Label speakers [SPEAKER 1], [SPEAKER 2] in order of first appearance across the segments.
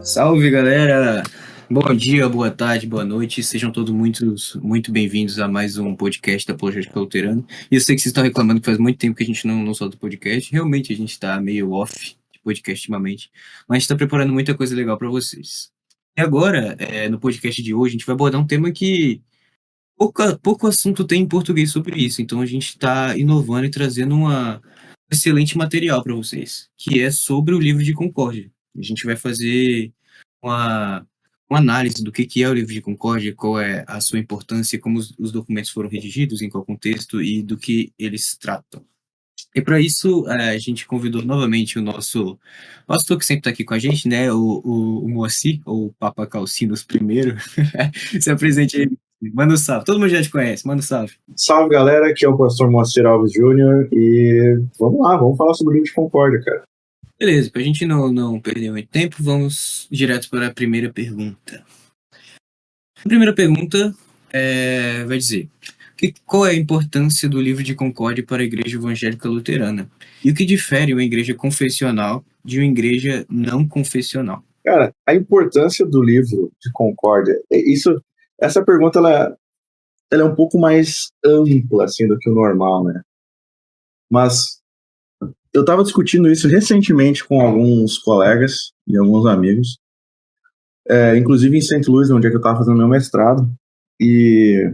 [SPEAKER 1] Salve, galera! Bom dia, boa tarde, boa noite. Sejam todos muito bem-vindos a mais um podcast da Apologética Luterana. E eu sei que vocês estão reclamando que faz muito tempo que a gente não solta podcast. Realmente, a gente está meio off de podcast ultimamente, mas a gente está preparando muita coisa legal para vocês. E agora, no podcast de hoje, a gente vai abordar um tema que pouco assunto tem em português sobre isso. Então, a gente está inovando e trazendo um excelente material para vocês, que é sobre o livro de Concórdia. A gente vai fazer uma, uma análise do que é o livro de Concórdia, qual é a sua importância, como os documentos foram redigidos, em qual contexto e do que eles tratam. E para isso, a gente convidou novamente o nosso pastor que sempre está aqui com a gente, né, o Moacir, ou Papa Calcinos primeiro. Se apresente aí, manda um salve. Todo mundo já te conhece, manda um salve.
[SPEAKER 2] Salve, galera, aqui é o pastor Moacir Alves Júnior e vamos lá, vamos falar sobre o livro de Concórdia, cara.
[SPEAKER 1] Beleza, para a gente não perder muito tempo, vamos direto para a primeira pergunta. A primeira pergunta vai dizer: qual é a importância do livro de Concórdia para a Igreja Evangélica Luterana? E o que difere uma igreja confessional de uma igreja não confessional?
[SPEAKER 2] Cara, a importância do livro de Concórdia, essa pergunta ela é um pouco mais ampla assim, do que o normal, né? Mas eu estava discutindo isso recentemente com alguns colegas e alguns amigos, inclusive em St. Louis, onde é que eu estava fazendo meu mestrado, e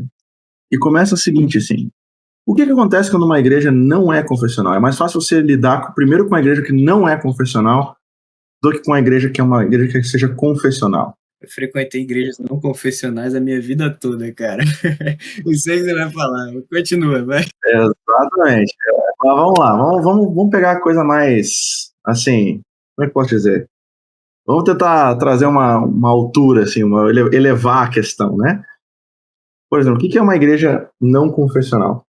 [SPEAKER 2] começa o seguinte, assim: o que acontece quando uma igreja não é confessional? É mais fácil você lidar primeiro com uma igreja que não é confessional do que com uma igreja que é uma igreja que seja confessional.
[SPEAKER 1] Eu frequentei igrejas não confessionais a minha vida toda, cara. Não sei o que você vai falar, continua, vai.
[SPEAKER 2] Exatamente. Mas vamos lá, vamos pegar a coisa mais, assim, como é que eu posso dizer? Vamos tentar trazer uma altura, assim, elevar a questão, né? Por exemplo, o que é uma igreja não confessional?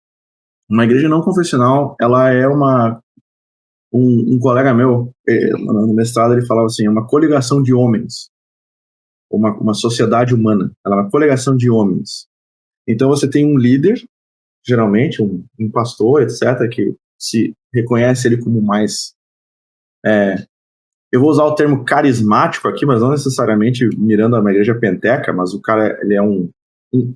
[SPEAKER 2] Uma igreja não confessional, ela é um colega meu, no mestrado, ele falava assim, é uma coligação de homens, uma sociedade humana, ela é uma coligação de homens. Então você tem um líder, geralmente um pastor, etc., que se reconhece ele como mais... eu vou usar o termo carismático aqui, mas não necessariamente mirando uma igreja penteca, mas o cara, ele é um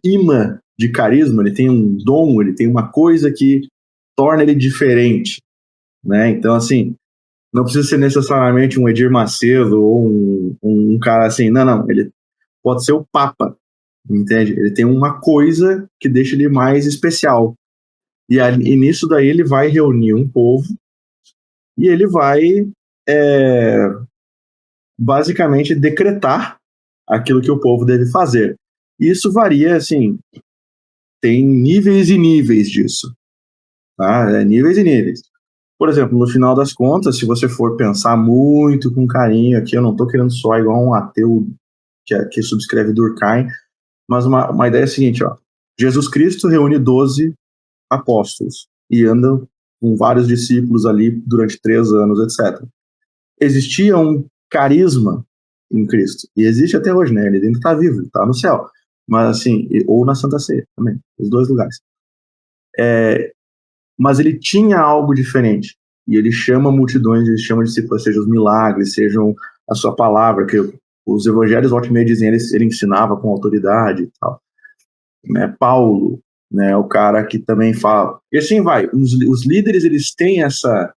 [SPEAKER 2] imã de carisma, ele tem um dom, ele tem uma coisa que torna ele diferente, né? Então, assim, não precisa ser necessariamente um Edir Macedo ou um cara assim, não, ele pode ser o Papa, entende? Ele tem uma coisa que deixa ele mais especial. E nisso daí ele vai reunir um povo e ele vai basicamente decretar aquilo que o povo deve fazer. E isso varia, assim, tem níveis e níveis disso, tá? Níveis e níveis. Por exemplo, no final das contas, se você for pensar muito com carinho aqui, eu não estou querendo soar igual um ateu que subscreve Durkheim, mas uma ideia é a seguinte, ó: Jesus Cristo reúne 12 apóstolos e anda com vários discípulos ali durante 3 anos, etc. Existia um carisma em Cristo, e existe até hoje, né? Ele ainda está vivo, está no céu, mas assim, ou na Santa Ceia também, os dois lugares. Mas ele tinha algo diferente, e ele chama multidões, ele chama discípulos, sejam os milagres, sejam a sua palavra, que os evangelhos volta e meia dizem, ele ensinava com autoridade e tal. Né? Paulo, né, o cara que também fala, e assim vai, os líderes, eles têm essa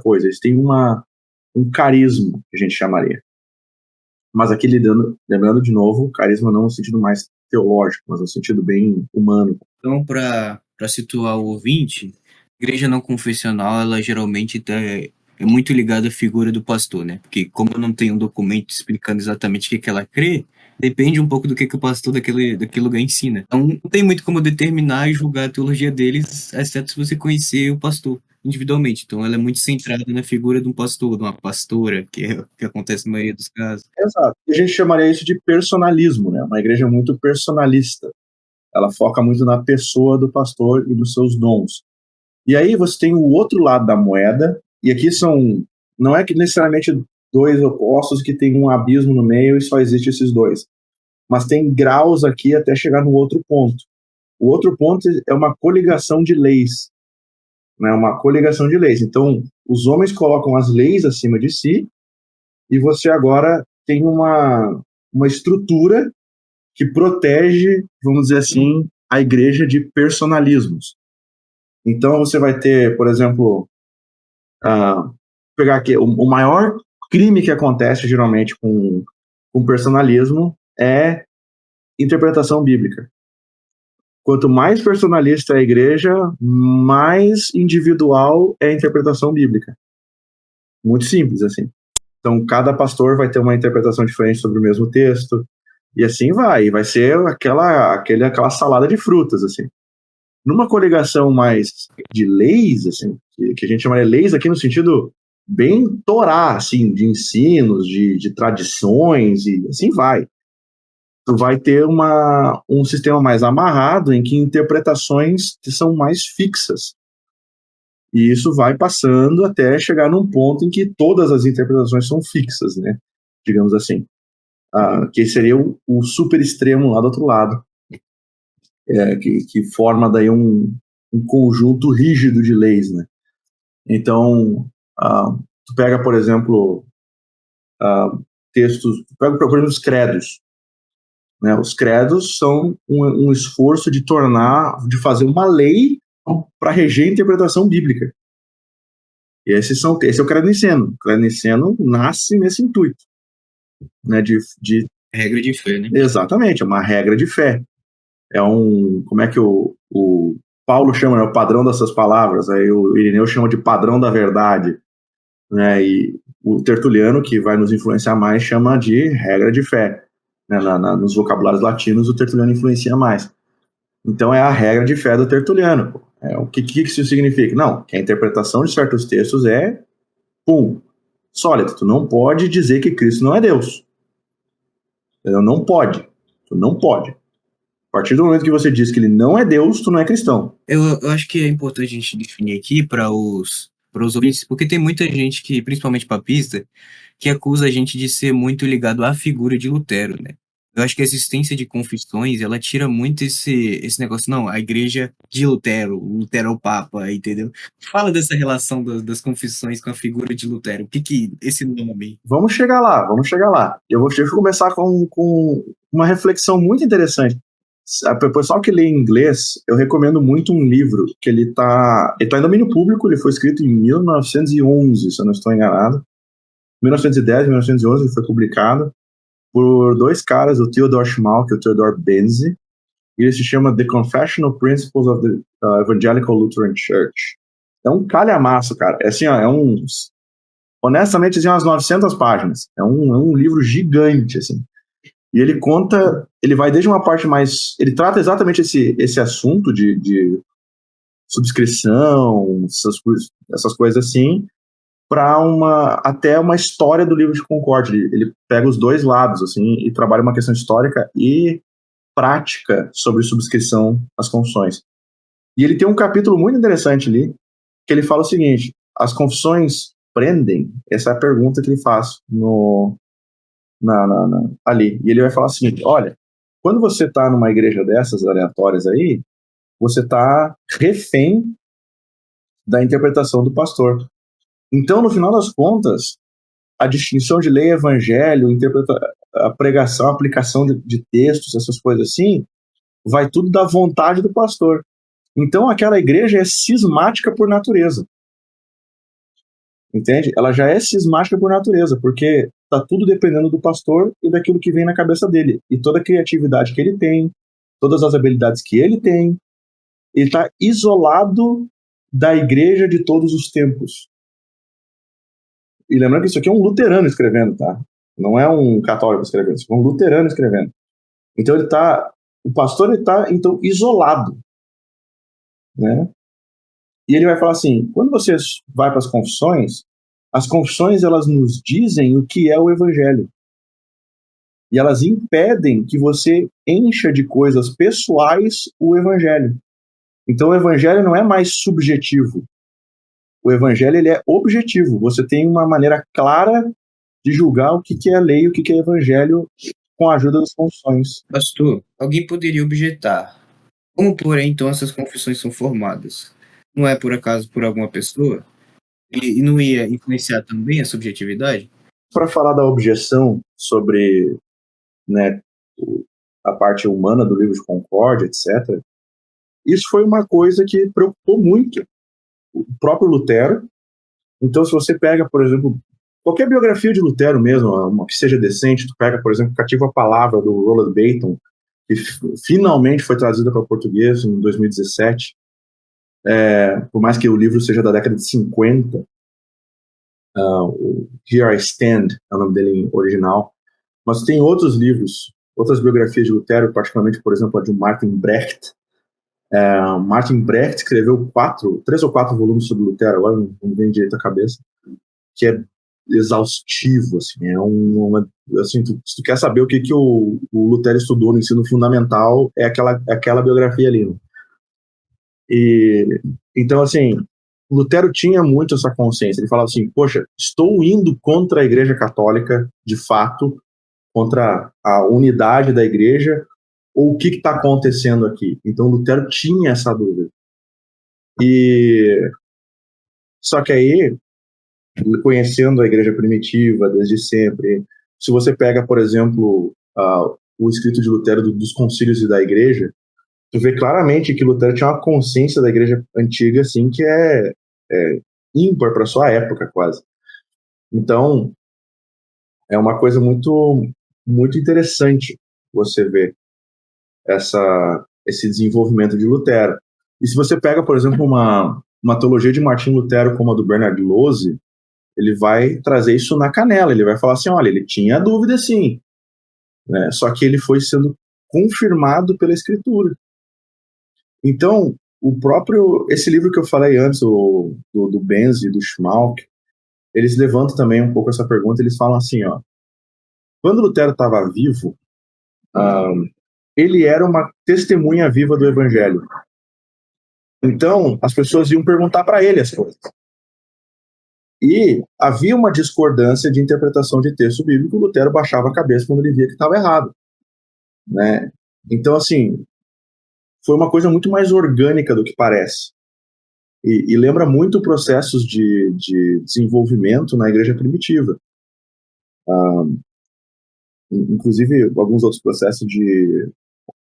[SPEAKER 2] coisa, eles têm um carisma, que a gente chamaria. Mas aqui lembrando de novo, carisma não no sentido mais teológico, mas no sentido bem humano.
[SPEAKER 1] Então, para situar o ouvinte, igreja não confessional, ela geralmente é muito ligada à figura do pastor, né? Porque como não tem um documento explicando exatamente o que ela crê, depende um pouco do que o pastor daquele lugar ensina. Então, não tem muito como determinar e julgar a teologia deles, exceto se você conhecer o pastor individualmente. Então, ela é muito centrada na figura de um pastor, de uma pastora, que é o que acontece na maioria dos casos.
[SPEAKER 2] Exato. A gente chamaria isso de personalismo, né? Uma igreja muito personalista. Ela foca muito na pessoa do pastor e nos seus dons. E aí você tem o outro lado da moeda, e aqui não é que necessariamente dois opostos que tem um abismo no meio e só existe esses dois, mas tem graus aqui até chegar no outro ponto. O outro ponto é uma coligação de leis, né? Uma coligação de leis. Então, os homens colocam as leis acima de si, e você agora tem uma estrutura que protege, vamos dizer assim, a igreja de personalismos. Então você vai ter, por exemplo, pegar aqui, o maior crime que acontece geralmente com personalismo é interpretação bíblica. Quanto mais personalista é a igreja, mais individual é a interpretação bíblica. Muito simples, assim. Então, cada pastor vai ter uma interpretação diferente sobre o mesmo texto, e assim vai. Vai ser aquela salada de frutas, assim. Numa coligação mais de leis, assim, que a gente chama de leis aqui no sentido bem torá, assim, de ensinos, de tradições, e assim vai. Tu vai ter um sistema mais amarrado em que interpretações são mais fixas. E isso vai passando até chegar num ponto em que todas as interpretações são fixas, né? Digamos assim. Que seria o super extremo lá do outro lado. Que forma daí um conjunto rígido de leis, né? Então, tu pega, por exemplo, textos... Pega, por exemplo, os credos. Né? Os credos são um esforço de fazer uma lei para reger a interpretação bíblica. E esse é o credo niceno. O credo niceno nasce nesse intuito. Né?
[SPEAKER 1] Regra de fé, né?
[SPEAKER 2] Exatamente, é uma regra de fé. Como é que o Paulo chama, né, o padrão dessas palavras, aí o Irineu chama de padrão da verdade, né, e o Tertuliano, que vai nos influenciar mais, chama de regra de fé, né, nos vocabulários latinos o Tertuliano influencia mais. Então é a regra de fé do Tertuliano. O que isso significa? Não, que a interpretação de certos textos é sólida. Tu não pode dizer que Cristo não é Deus. Não pode. Tu não pode. A partir do momento que você diz que ele não é Deus, tu não é cristão.
[SPEAKER 1] Eu acho que é importante a gente definir aqui para os ouvintes, porque tem muita gente que, principalmente papista, que acusa a gente de ser muito ligado à figura de Lutero, né? Eu acho que a existência de confissões, ela tira muito esse negócio, não, a igreja de Lutero é o Papa, entendeu? Fala dessa relação das confissões com a figura de Lutero, o que esse nome...
[SPEAKER 2] Vamos chegar lá. Eu vou começar com uma reflexão muito interessante. O pessoal que lê em inglês, eu recomendo muito um livro que ele tá em domínio público, ele foi escrito em 1911, se eu não estou enganado. 1910, 1911 ele foi publicado por dois caras, o Theodor Schmalk e o Theodor Benzi, e ele se chama The Confessional Principles of the Evangelical Lutheran Church. É um calhamaço, cara. É assim, ó, honestamente, assim, umas 900 páginas. É um livro gigante, assim. E ele vai desde uma parte mais... Ele trata exatamente esse assunto de subscrição, essas coisas assim, para até uma história do livro de Concórdia. Ele pega os dois lados, assim, e trabalha uma questão histórica e prática sobre subscrição às confissões. E ele tem um capítulo muito interessante ali, que ele fala o seguinte: as confissões prendem? Essa é a pergunta que ele faz ali. E ele vai falar o seguinte: olha, quando você está numa igreja dessas aleatórias aí, você está refém da interpretação do pastor. Então, no final das contas, a distinção de lei e evangelho, a pregação, a aplicação de textos, essas coisas assim, vai tudo da vontade do pastor. Então, aquela igreja é cismática por natureza. Entende? Ela já é cismática por natureza, porque está tudo dependendo do pastor e daquilo que vem na cabeça dele. E toda a criatividade que ele tem, todas as habilidades que ele tem, ele está isolado da igreja de todos os tempos. E lembrando que isso aqui é um luterano escrevendo, tá? Não é um católico escrevendo, isso é um luterano escrevendo. Então o pastor está então isolado, né? E ele vai falar assim: quando você vai para as confissões elas nos dizem o que é o evangelho. E elas impedem que você encha de coisas pessoais o evangelho. Então o evangelho não é mais subjetivo. O evangelho ele é objetivo. Você tem uma maneira clara de julgar o que é lei e o que é evangelho com a ajuda das confissões.
[SPEAKER 1] Pastor, alguém poderia objetar: como, porém, então essas confissões são formadas? Não é por acaso por alguma pessoa? E não ia influenciar também a subjetividade?
[SPEAKER 2] para falar da objeção sobre, né, a parte humana do livro de Concórdia, etc., isso foi uma coisa que preocupou muito o próprio Lutero. Então, se você pega, por exemplo, qualquer biografia de Lutero mesmo, uma que seja decente, tu pega, por exemplo, Cativo a Palavra, do Roland Baton, que finalmente foi traduzida para português em 2017, por mais que o livro seja da década de 50, Here I Stand é o nome dele em original, mas tem outros livros, outras biografias de Lutero, particularmente, por exemplo, a de Martin Brecht. Martin Brecht escreveu 3 ou 4 volumes sobre Lutero, agora não me vem direito a cabeça, que é exaustivo, assim, assim, se tu quer saber o que o Lutero estudou no ensino fundamental, é aquela biografia ali. Né? E, então, assim, Lutero tinha muito essa consciência, ele falava assim, poxa, estou indo contra a Igreja Católica, de fato, contra a unidade da Igreja, ou o que está acontecendo aqui? Então, Lutero tinha essa dúvida. Só que aí, conhecendo a igreja primitiva desde sempre, se você pega, por exemplo, o escrito de Lutero dos concílios e da igreja, tu vê claramente que Lutero tinha uma consciência da igreja antiga, assim, que é ímpar para sua época, quase. Então, é uma coisa muito, muito interessante você ver esse desenvolvimento de Lutero. E se você pega, por exemplo, uma teologia de Martim Lutero como a do Bernard Lose, ele vai trazer isso na canela, ele vai falar assim, olha, ele tinha dúvida sim, né? Só que ele foi sendo confirmado pela escritura. Então, esse livro que eu falei antes, do Benz e do Schmalk, eles levantam também um pouco essa pergunta, eles falam assim, ó, quando Lutero estava vivo, ele era uma testemunha viva do evangelho. Então, as pessoas iam perguntar para ele as coisas. E havia uma discordância de interpretação de texto bíblico, Lutero baixava a cabeça quando ele via que estava errado. Né? Então, assim, foi uma coisa muito mais orgânica do que parece. E lembra muito processos de desenvolvimento na igreja primitiva. Inclusive, alguns outros processos de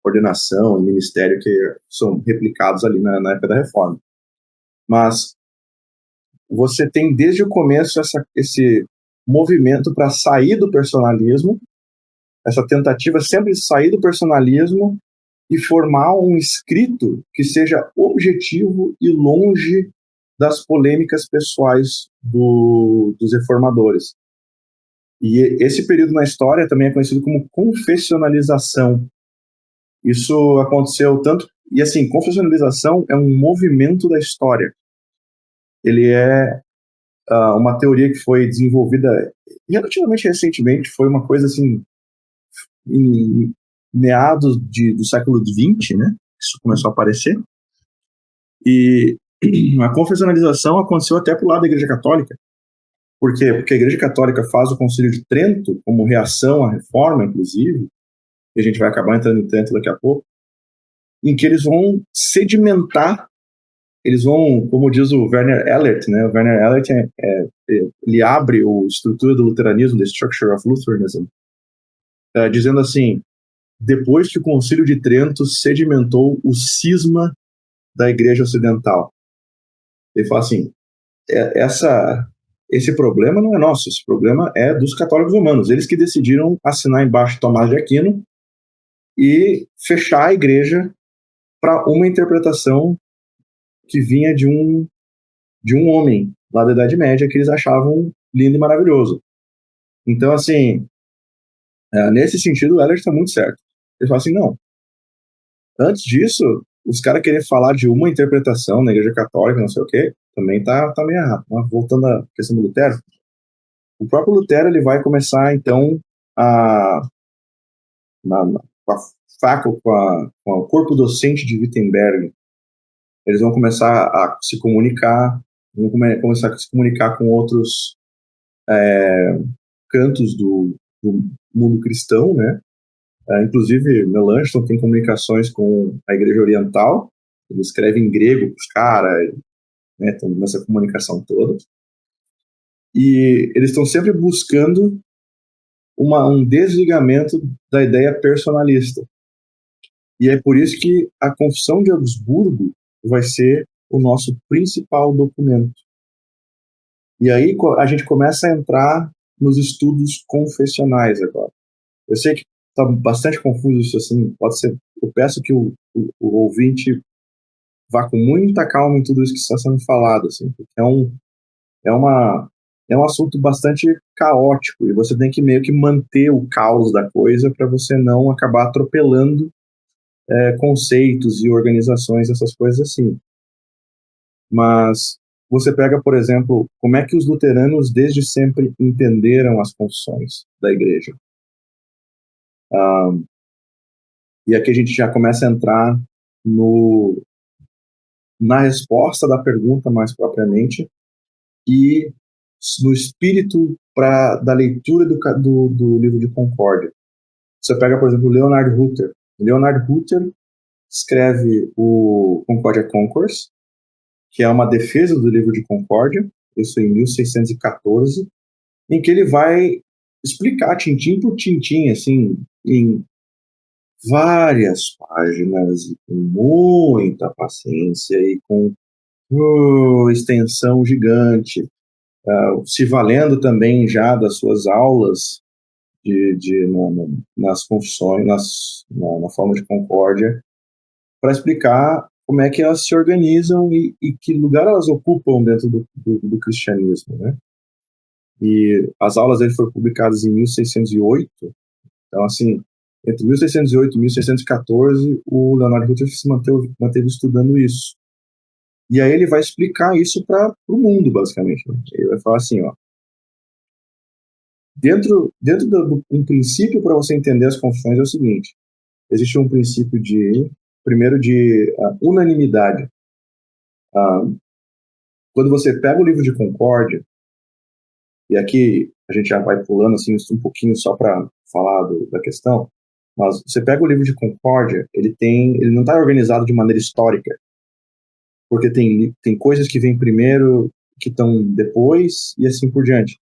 [SPEAKER 2] ordenação e ministério que são replicados ali na época da Reforma. Mas você tem desde o começo esse movimento para sair do personalismo, essa tentativa sempre de sair do personalismo e formar um escrito que seja objetivo e longe das polêmicas pessoais dos reformadores. E esse período na história também é conhecido como confessionalização. Isso aconteceu tanto... E assim, confessionalização é um movimento da história. Ele é uma teoria que foi desenvolvida relativamente recentemente, foi uma coisa assim, em meados do século XX, né? Isso começou a aparecer. E a confessionalização aconteceu até para o lado da Igreja Católica. Por quê? Porque a Igreja Católica faz o Concílio de Trento como reação à Reforma, inclusive, e a gente vai acabar entrando em Trento daqui a pouco, em que eles vão sedimentar, eles vão, como diz o Werner Ellert, né? O Werner Ellert ele abre a estrutura do luteranismo, The Structure of Lutheranism, dizendo assim, depois que o Concílio de Trento sedimentou o cisma da Igreja Ocidental. Ele fala assim, esse problema não é nosso, esse problema é dos católicos romanos, eles que decidiram assinar embaixo de Tomás de Aquino e fechar a igreja para uma interpretação que vinha de um homem lá da Idade Média que eles achavam lindo e maravilhoso. Então, assim, nesse sentido, o Ellert está muito certo. Ele fala assim, não, antes disso, os caras querem falar de uma interpretação na Igreja Católica, não sei o quê, também tá meio errado. Mas voltando à questão do Lutero, o próprio Lutero ele vai começar, então, com o corpo docente de Wittenberg, eles vão começar a se comunicar, vão começar a se comunicar com outros cantos do mundo cristão, né? Inclusive, Melanchthon tem comunicações com a Igreja Oriental, ele escreve em grego para os caras, né? Então, nessa comunicação toda. E eles estão sempre buscando um desligamento da ideia personalista. E é por isso que a Confissão de Augsburgo vai ser o nosso principal documento. E aí a gente começa a entrar nos estudos confessionais agora. Eu sei que está bastante confuso isso, assim, pode ser. Eu peço que o ouvinte vá com muita calma em tudo isso que está sendo falado, assim, porque é um assunto bastante caótico e você tem que meio que manter o caos da coisa para você não acabar atropelando conceitos e organizações, essas coisas assim. Mas você pega, por exemplo, como é que os luteranos desde sempre entenderam as confissões da igreja. E aqui a gente já começa a entrar na resposta da pergunta mais propriamente e no espírito da leitura do livro de Concórdia. Você pega, por exemplo, Leonard Huther. Leonard Huther escreve o Concordia Concourse, que é uma defesa do livro de Concórdia, isso em 1614, em que ele vai explicar tintim por tintim, assim, em várias páginas, e com muita paciência e com extensão gigante, se valendo também já das suas aulas nas confissões, na forma de concórdia, para explicar como é que elas se organizam e que lugar elas ocupam dentro do cristianismo, né? E as aulas dele foram publicadas em 1608, então, assim, entre 1608 e 1614, o Leonard Huther se manteve estudando isso. E aí ele vai explicar isso para o mundo, basicamente. Né? Ele vai falar assim, ó, dentro um princípio para você entender as confissões é o seguinte: existe um princípio primeiro de unanimidade. Quando você pega o livro de Concórdia, e aqui a gente já vai pulando assim um pouquinho só para falar da questão, mas você pega o livro de Concórdia, ele não está organizado de maneira histórica, porque tem coisas que vêm primeiro, que estão depois, e assim por diante.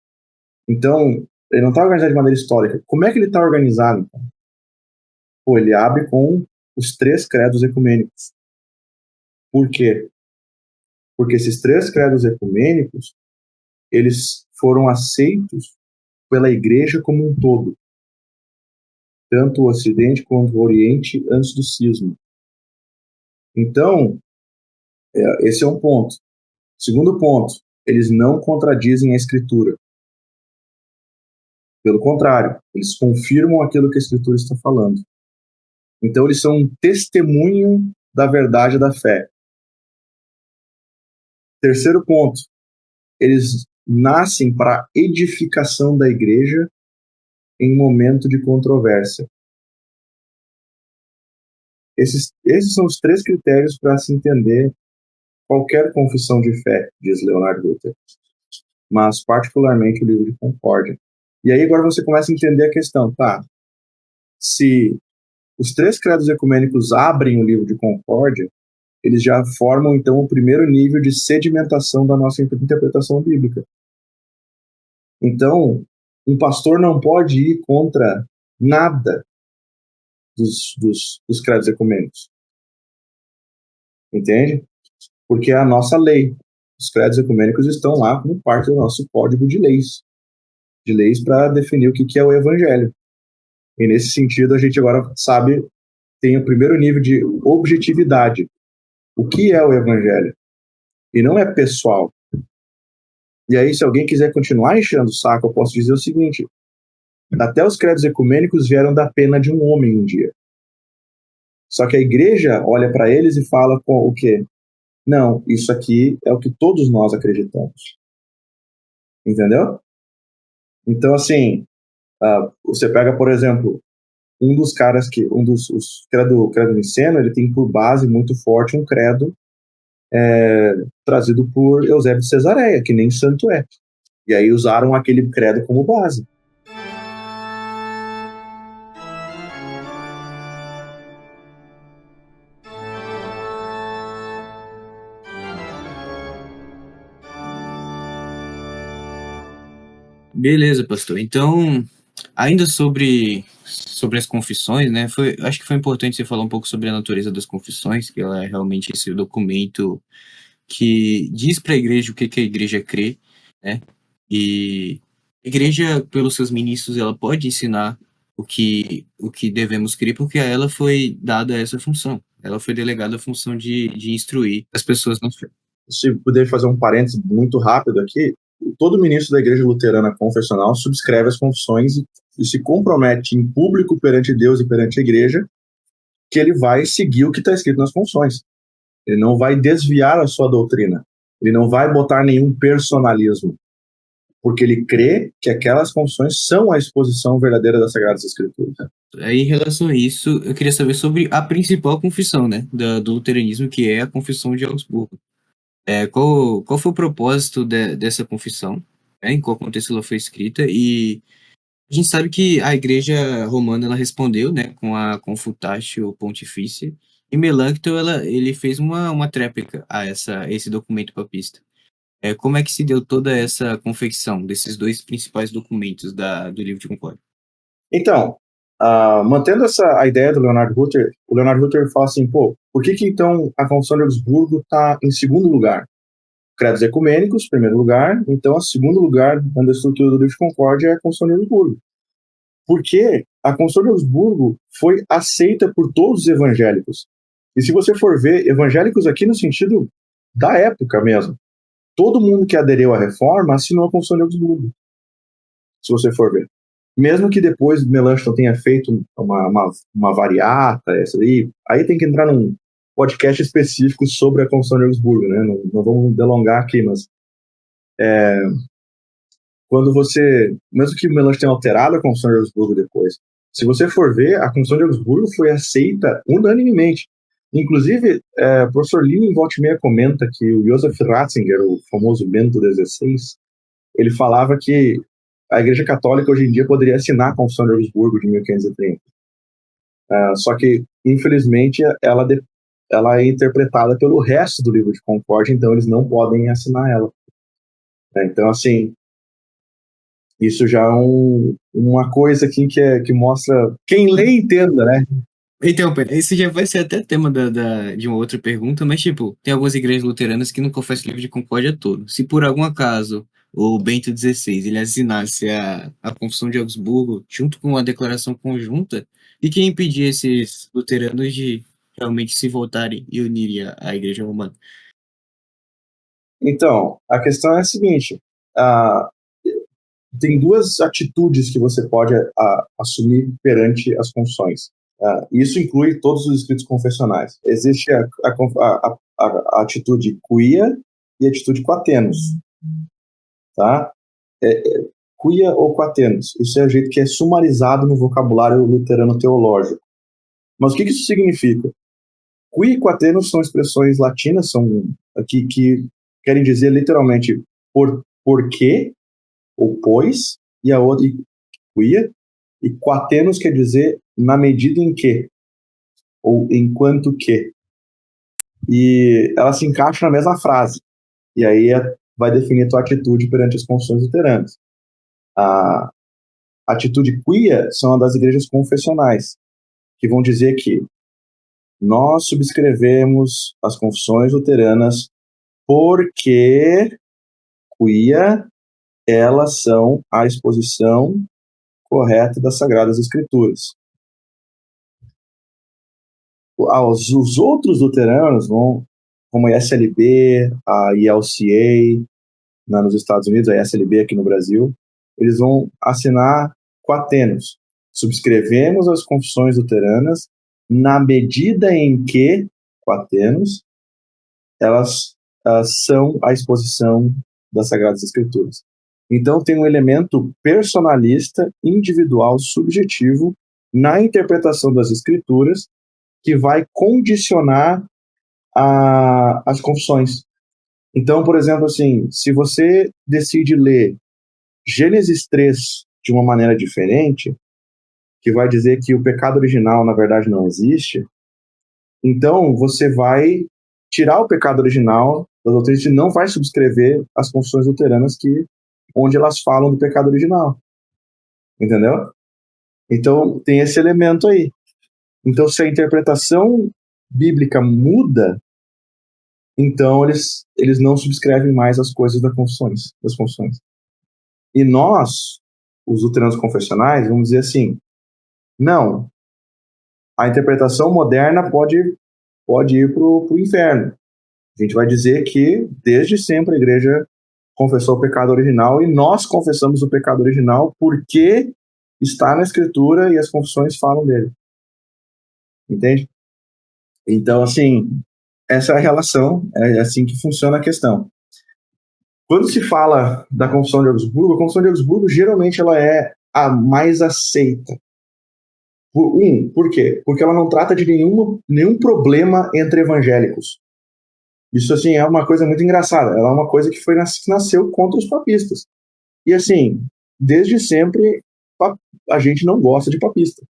[SPEAKER 2] Então, ele não está organizado de maneira histórica. Como é que ele está organizado, então? Pô, ele abre com os 3 credos ecumênicos. Por quê? Porque esses 3 credos ecumênicos, eles foram aceitos pela igreja como um todo. Tanto o Ocidente quanto o Oriente antes do cisma. Então, esse é um ponto. Segundo ponto, eles não contradizem a Escritura. Pelo contrário, eles confirmam aquilo que a Escritura está falando. Então, eles são um testemunho da verdade da fé. Terceiro ponto, eles nascem para a edificação da igreja em momento de controvérsia. Esses são os 3 critérios para se entender qualquer confissão de fé, diz Leonard Huther, mas particularmente o livro de Concórdia. E aí agora você começa a entender a questão, tá? Se os 3 credos ecumênicos abrem o livro de Concórdia, eles já formam então o primeiro nível de sedimentação da nossa interpretação bíblica. Então, um pastor não pode ir contra nada dos credos ecumênicos. Entende? Porque é a nossa lei. Os credos ecumênicos estão lá como parte do nosso código de leis para definir o que é o evangelho. E nesse sentido, a gente agora sabe, tem o primeiro nível de objetividade. O que é o evangelho? E não é pessoal. E aí, se alguém quiser continuar enchendo o saco, eu posso dizer o seguinte: até os credos ecumênicos vieram da pena de um homem um dia. Só que a igreja olha para eles e fala com o quê? Não, isso aqui é o que todos nós acreditamos. Entendeu? Então, assim, você pega, por exemplo, os credo niceno, ele tem por base muito forte um credo trazido por Eusébio de Cesareia, que nem santo é. E aí usaram aquele credo como base.
[SPEAKER 1] Beleza, pastor. Então, ainda sobre as confissões, né? Acho que foi importante você falar um pouco sobre a natureza das confissões, que ela é realmente esse documento que diz para a igreja o que a igreja crê, né? E a igreja, pelos seus ministros, ela pode ensinar o que devemos crer, porque a ela foi dada essa função. Ela foi delegada a função de instruir as pessoas na fé.
[SPEAKER 2] Se puder fazer um parênteses muito rápido aqui, todo ministro da Igreja Luterana Confessional subscreve as confissões e se compromete em público perante Deus e perante a igreja que ele vai seguir o que está escrito nas confissões. Ele não vai desviar a sua doutrina. Ele não vai botar nenhum personalismo, porque ele crê que aquelas confissões são a exposição verdadeira das Sagradas Escrituras.
[SPEAKER 1] Aí, em relação a isso, eu queria saber sobre a principal confissão, né, do luteranismo, que é a Confissão de Augsburgo. Qual foi o propósito dessa confissão? Né, em qual contexto ela foi escrita? E a gente sabe que a Igreja Romana ela respondeu, né, com a Confutatio Pontificia, e Melancton ele fez uma tréplica a esse documento papista. Como é que se deu toda essa confecção desses dois principais documentos do Livro de Concórdia?
[SPEAKER 2] Então, mantendo a ideia do Leonard Hutter, o Leonard Hutter fala assim, por que então a Confissão de Augsburgo está em segundo lugar? Credos ecumênicos, primeiro lugar, então, em segundo lugar, na estrutura do Livro de Concórdia, é a Confissão de Augsburgo. Porque a Confissão de Augsburgo foi aceita por todos os evangélicos. E se você for ver, evangélicos aqui no sentido da época mesmo, todo mundo que aderiu à reforma assinou a Confissão de Augsburgo, se você for ver. Mesmo que depois Melanchthon tenha feito uma variata, essa aí tem que entrar num podcast específico sobre a Confissão de Augsburgo, né? Não vamos delongar aqui, mas mesmo que Melanchthon tenha alterado a Confissão de Augsburgo depois, se você for ver, a Confissão de Augsburgo foi aceita unanimemente. Inclusive, o professor Lino em volta e meia comenta que o Joseph Ratzinger, o famoso Bento XVI, ele falava que a Igreja Católica hoje em dia poderia assinar a Confissão de Augsburgo de 1530. Só que, infelizmente, ela é interpretada pelo resto do Livro de Concórdia, então eles não podem assinar ela. Então, assim, isso já é uma coisa aqui que mostra... Quem lê, entenda, né?
[SPEAKER 1] Então, esse já vai ser até tema de uma outra pergunta, mas, tipo, tem algumas igrejas luteranas que não confessam o Livro de Concórdia todo. Se por algum acaso o Bento XVI ele assinasse a Confissão de Augsburgo junto com a declaração conjunta, e quem impedia esses luteranos de realmente se voltarem e unirem à Igreja Romana?
[SPEAKER 2] Então, a questão é a seguinte, tem duas atitudes que você pode assumir perante as confissões. Isso inclui todos os escritos confessionais. Existe a atitude quia e a atitude quatenus. Tá? Quia ou quatenus. Isso é o jeito que é sumarizado no vocabulário luterano teológico. Mas o que isso significa? Quia e quatenus são expressões latinas, que querem dizer literalmente porquê ou pois, e a outra quia, e quatenus quer dizer na medida em que, ou enquanto que. E ela se encaixa na mesma frase. E aí vai definir a tua atitude perante as confissões luteranas. A atitude quia são das igrejas confessionais, que vão dizer que nós subscrevemos as confissões luteranas porque quia elas são a exposição correta das Sagradas Escrituras. Os outros luteranos, como a SLB, a ILCA nos Estados Unidos, a SLB aqui no Brasil, eles vão assinar quatenus. Subscrevemos as confissões luteranas na medida em que, quatenus, elas são a exposição das Sagradas Escrituras. Então tem um elemento personalista, individual, subjetivo na interpretação das Escrituras que vai condicionar as confissões. Então, por exemplo, assim, se você decide ler Gênesis 3 de uma maneira diferente, que vai dizer que o pecado original, na verdade, não existe, então você vai tirar o pecado original das doutrinas e não vai subscrever as confissões luteranas que onde elas falam do pecado original, entendeu? Então, tem esse elemento aí. Então, se a interpretação bíblica muda, então eles não subscrevem mais as coisas das confissões. E nós, os luteranos confessionais, vamos dizer assim, não, a interpretação moderna pode ir para o inferno. A gente vai dizer que, desde sempre, a igreja confessou o pecado original e nós confessamos o pecado original porque está na Escritura e as confissões falam dele. Entende? Então, assim, essa é a relação, é assim que funciona a questão. Quando se fala da Confissão de Augsburgo, a Confissão de Augsburgo geralmente ela é a mais aceita. Por quê? Porque ela não trata de nenhum problema entre evangélicos. Isso, assim, é uma coisa muito engraçada. Ela é uma coisa que nasceu contra os papistas. E, assim, desde sempre, a gente não gosta de papista.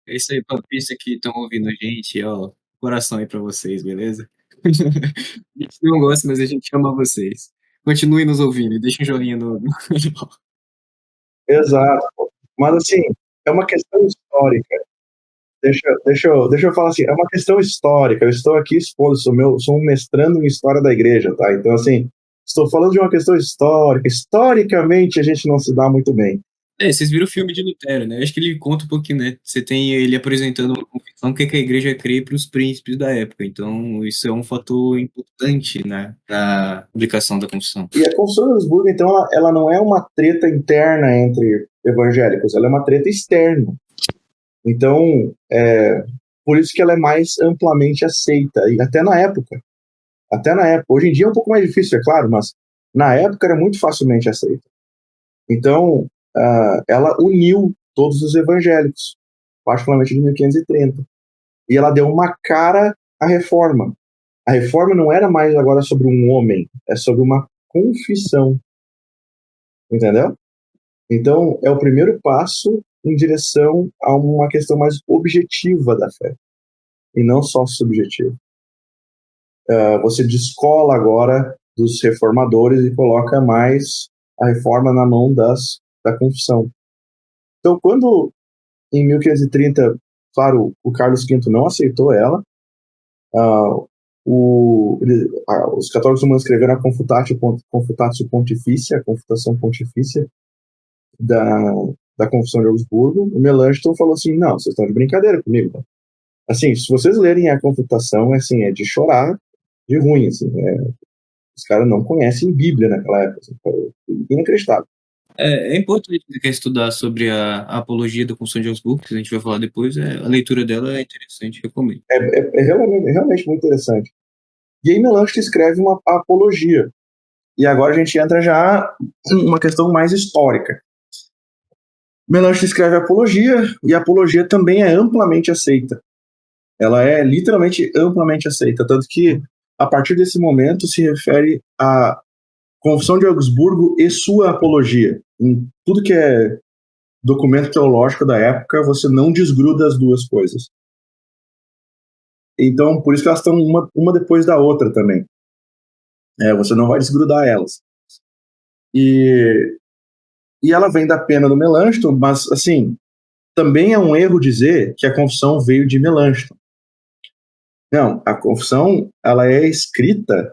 [SPEAKER 1] É isso aí, papista que estão ouvindo a gente, ó, coração aí pra vocês, beleza? A gente não gosta, mas a gente ama vocês. Continuem nos ouvindo e deixem um joinha no canal.
[SPEAKER 2] Exato. Mas, assim, é uma questão histórica. Deixa eu falar assim, é uma questão histórica. Eu estou aqui expondo, sou um mestrando em história da igreja, tá? Então, assim, estou falando de uma questão histórica. Historicamente, a gente não se dá muito bem.
[SPEAKER 1] Vocês viram o filme de Lutero, né? Acho que ele conta um pouquinho, né? Você tem ele apresentando uma confissão que a igreja crê para os príncipes da época. Então, isso é um fator importante, né, na publicação da confissão.
[SPEAKER 2] E a Confissão de Augsburgo, então, ela não é uma treta interna entre evangélicos, ela é uma treta externa. Então, por isso que ela é mais amplamente aceita, e até na época. Hoje em dia é um pouco mais difícil, é claro, mas na época era muito facilmente aceita. Então, ela uniu todos os evangélicos, particularmente de 1530. E ela deu uma cara à reforma. A reforma não era mais agora sobre um homem, é sobre uma confissão. Entendeu? Então, é o primeiro passo em direção a uma questão mais objetiva da fé, e não só subjetiva. Você descola agora dos reformadores e coloca mais a reforma na mão da confissão. Então, quando em 1530, claro, o Carlos V não aceitou ela, os católicos romanos escreveram a Confutatio Pontificia, a Confutação Pontifícia da Confissão de Augsburgo. O Melanchthon falou assim, não, vocês estão de brincadeira comigo. Tá? Assim, se vocês lerem a Confutação, assim, é de chorar de ruim, assim, os caras não conhecem Bíblia naquela época, assim, inacreditável.
[SPEAKER 1] É importante você quer estudar sobre a apologia da Confissão de Augsburgo, que a gente vai falar depois, a leitura dela é interessante, recomendo.
[SPEAKER 2] É realmente muito interessante. E aí Melanchthon escreve uma apologia. E agora a gente entra já em uma questão mais histórica. Melanchthon escreve a apologia, e a apologia também é amplamente aceita. Ela é literalmente amplamente aceita, tanto que a partir desse momento se refere à Confissão de Augsburgo e sua apologia. Em tudo que é documento teológico da época, você não desgruda as duas coisas. Então, por isso que elas estão uma depois da outra também. Você não vai desgrudar elas. E ela vem da pena do Melanchthon, mas, assim, também é um erro dizer que a confissão veio de Melanchthon. Não, a confissão ela é escrita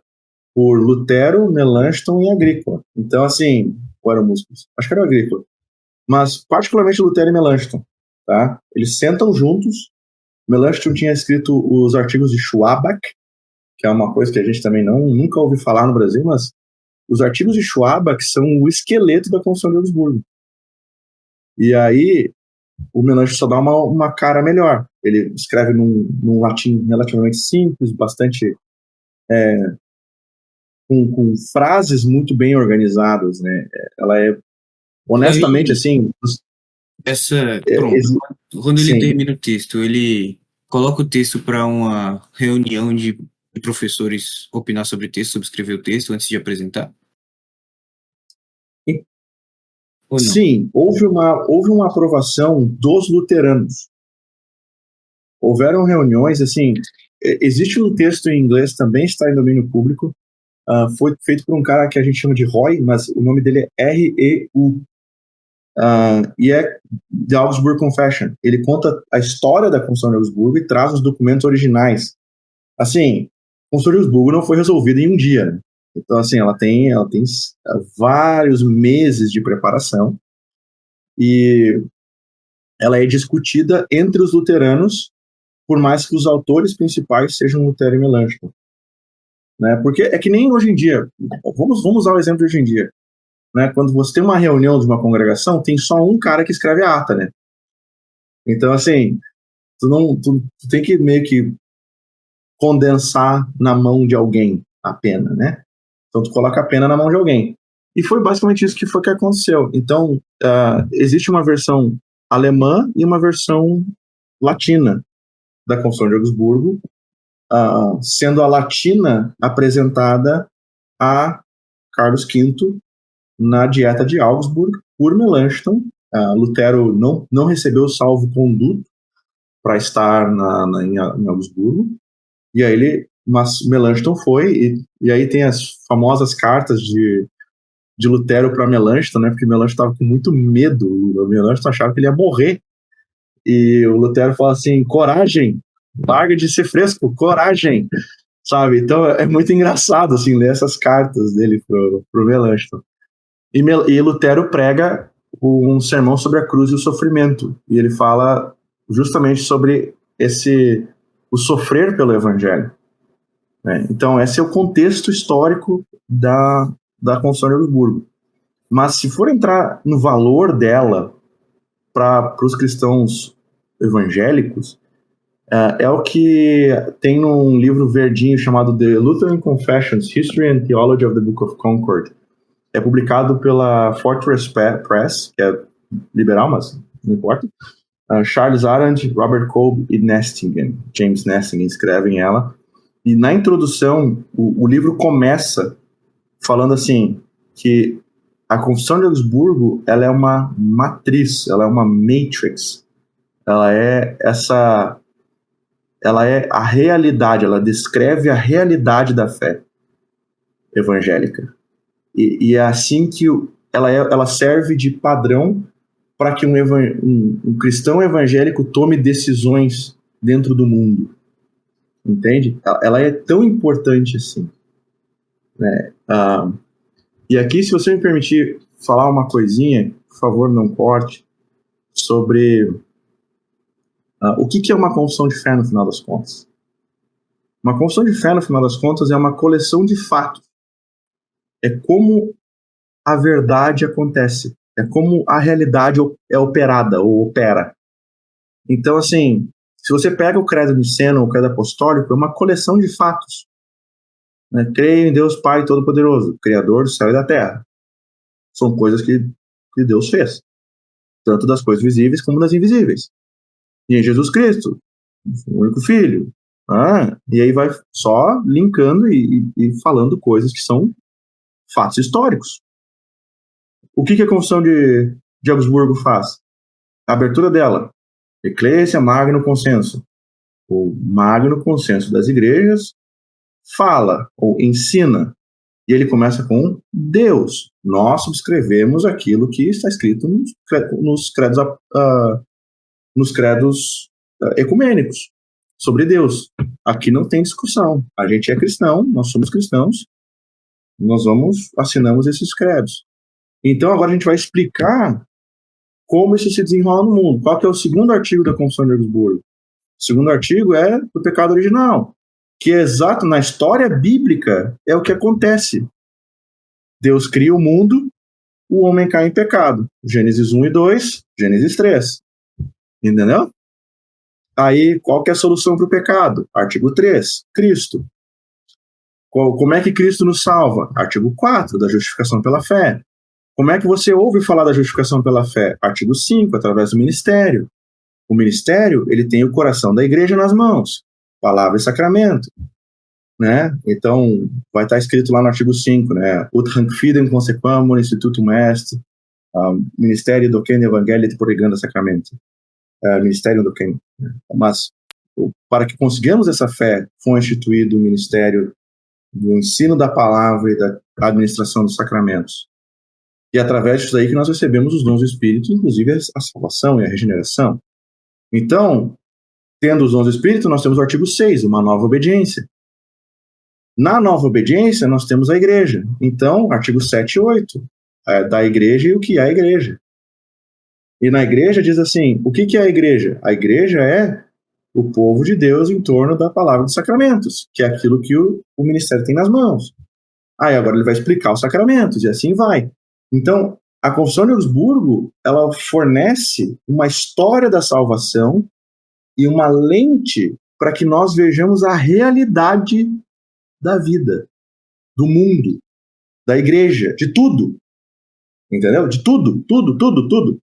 [SPEAKER 2] por Lutero, Melanchthon e Agrícola. Então, assim, qual era o músico? Acho que era o Agrícola. Mas, particularmente, Lutero e Melanchthon. Tá? Eles sentam juntos. Melanchthon tinha escrito os artigos de Schwabach, que é uma coisa que a gente também nunca ouviu falar no Brasil, mas os artigos de Schwabach são o esqueleto da Confissão de Augsburgo. E aí, o Melanchthon só dá uma cara melhor. Ele escreve num latim relativamente simples, bastante com frases muito bem organizadas, né? Ela é, honestamente, assim...
[SPEAKER 1] Pronto, quando ele
[SPEAKER 2] sim.
[SPEAKER 1] termina o texto, ele coloca o texto para uma reunião de professores opinar sobre o texto, subscrever o texto antes de apresentar?
[SPEAKER 2] Sim, houve uma aprovação dos luteranos. Houveram reuniões, assim, existe um texto em inglês, também está em domínio público, foi feito por um cara que a gente chama de Roy, mas o nome dele é R.E.U. E é The Augsburg Confession. Ele conta a história da Constituição de Augsburgo e traz os documentos originais. Assim, a Constituição de Augsburgo não foi resolvida em um dia, né? Então, assim, ela tem vários meses de preparação e ela é discutida entre os luteranos, por mais que os autores principais sejam Lutero e Melanchthon, né? Porque é que nem hoje em dia, vamos usar o exemplo de hoje em dia, né? Quando você tem uma reunião de uma congregação, tem só um cara que escreve a ata, né? Então, assim, tu tem que meio que condensar na mão de alguém a pena, né? Então tu coloca a pena na mão de alguém. E foi basicamente isso que aconteceu. Então, existe uma versão alemã e uma versão latina da Constituição de Augsburgo, sendo a latina apresentada a Carlos V na Dieta de Augsburg por Melanchthon. Lutero não recebeu o salvo-conduto para estar em Augsburgo, e aí mas Melanchthon foi, e aí tem as famosas cartas de Lutero para Melanchthon, né, porque Melanchthon estava com muito medo, o Melanchthon achava que ele ia morrer, e o Lutero fala assim, coragem, larga de ser fresco, coragem, sabe? Então é muito engraçado, assim, ler essas cartas dele pro Melanchthon. E Lutero prega um sermão sobre a cruz e o sofrimento, e ele fala justamente sobre o sofrer pelo evangelho. Então, esse é o contexto histórico da Constituição de Augsburgo. Mas, se for entrar no valor dela para os cristãos evangélicos, é o que tem num livro verdinho chamado The Lutheran Confessions, History and Theology of the Book of Concord. É publicado pela Fortress Press, que é liberal, mas não importa. Charles Arendt, Robert Kolb e James Nestingen escrevem ela. E na introdução, o livro começa falando assim, que a Constituição de Augsburgo, ela é uma matriz, ela é uma matrix, ela é a realidade, ela descreve a realidade da fé evangélica. E é assim que ela serve de padrão para que um cristão evangélico tome decisões dentro do mundo. Entende? Ela é tão importante assim. Né? E aqui, se você me permitir falar uma coisinha, por favor, não corte, sobre o que é uma confissão de fé no final das contas. Uma confissão de fé, no final das contas, é uma coleção de fatos. É como a verdade acontece. É como a realidade é operada ou opera. Então, assim, se você pega o credo niceno ou o credo apostólico, é uma coleção de fatos. Né? Creio em Deus Pai Todo-Poderoso, Criador do céu e da terra. São coisas que Deus fez. Tanto das coisas visíveis como das invisíveis. E em Jesus Cristo, o único Filho. E aí vai só linkando e falando coisas que são fatos históricos. O que a Confissão de Augsburgo faz? A abertura dela. Ecclesia Magno Consenso. O Magno Consenso das igrejas fala ou ensina. E ele começa com Deus. Nós subscrevemos aquilo que está escrito nos credos ecumênicos sobre Deus. Aqui não tem discussão. A gente é cristão, nós somos cristãos, assinamos esses credos. Então agora a gente vai explicar como isso se desenrola no mundo. Qual que é o segundo artigo da Confissão de Augsburgo? O segundo artigo é do pecado original, que é exato na história bíblica, é o que acontece. Deus cria o mundo, o homem cai em pecado. Gênesis 1 e 2, Gênesis 3. Entendeu? Aí, qual que é a solução para o pecado? Artigo 3, Cristo. Como é que Cristo nos salva? Artigo 4, da justificação pela fé. Como é que você ouve falar da justificação pela fé? Artigo 5, através do ministério. O ministério, ele tem o coração da igreja nas mãos. Palavra e sacramento. Né? Então, vai estar escrito lá no artigo 5, né? Ut hanc fidem consequamur institutum est, ministério docene evangelii et purganda sacramento. Ministério docene. Mas, para que consigamos essa fé, foi instituído o ministério do ensino da palavra e da administração dos sacramentos. E através disso aí que nós recebemos os dons do Espírito, inclusive a salvação e a regeneração. Então, tendo os dons do Espírito, nós temos o artigo 6, uma nova obediência. Na nova obediência, nós temos a igreja. Então, artigo 7 e 8, da igreja e o que é a igreja. E na igreja diz assim, o que é a igreja? A igreja é o povo de Deus em torno da palavra dos sacramentos, que é aquilo que o ministério tem nas mãos. Aí agora ele vai explicar os sacramentos, e assim vai. Então, a Confissão de Augsburgo, ela fornece uma história da salvação e uma lente para que nós vejamos a realidade da vida, do mundo, da igreja, de tudo. Entendeu? De tudo, tudo, tudo, tudo.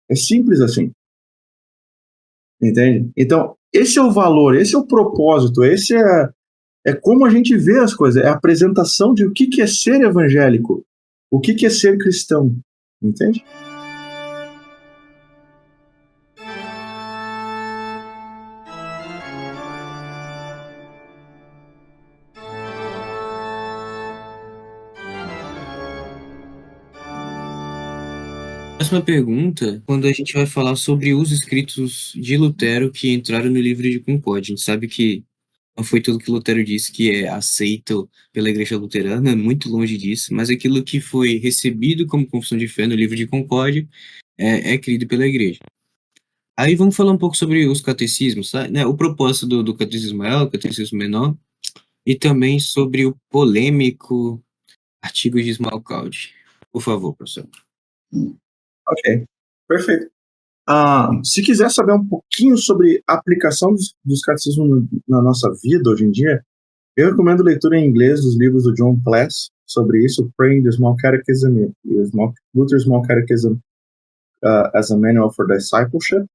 [SPEAKER 2] É simples assim. Entende? Então, esse é o valor, esse é o propósito, esse é como a gente vê as coisas, é a apresentação de o que é ser evangélico, o que é ser cristão. Entende?
[SPEAKER 1] Próxima pergunta, quando a gente vai falar sobre os escritos de Lutero que entraram no livro de Concórdia. A gente sabe que não foi tudo que Lutero disse que é aceito pela Igreja Luterana, é muito longe disso, mas aquilo que foi recebido como confissão de fé no livro de Concórdia é crido pela Igreja. Aí vamos falar um pouco sobre os catecismos, tá? Né? O propósito do catecismo maior, o catecismo menor, e também sobre o polêmico artigo de Smalcald. Por favor, professor.
[SPEAKER 2] Ok, perfeito. Se quiser saber um pouquinho sobre a aplicação dos catecismos na nossa vida hoje em dia, eu recomendo leitura em inglês dos livros do John Pless sobre isso, Praying the Small Catechism e Luther's Small Catechism as a Manual for Discipleship.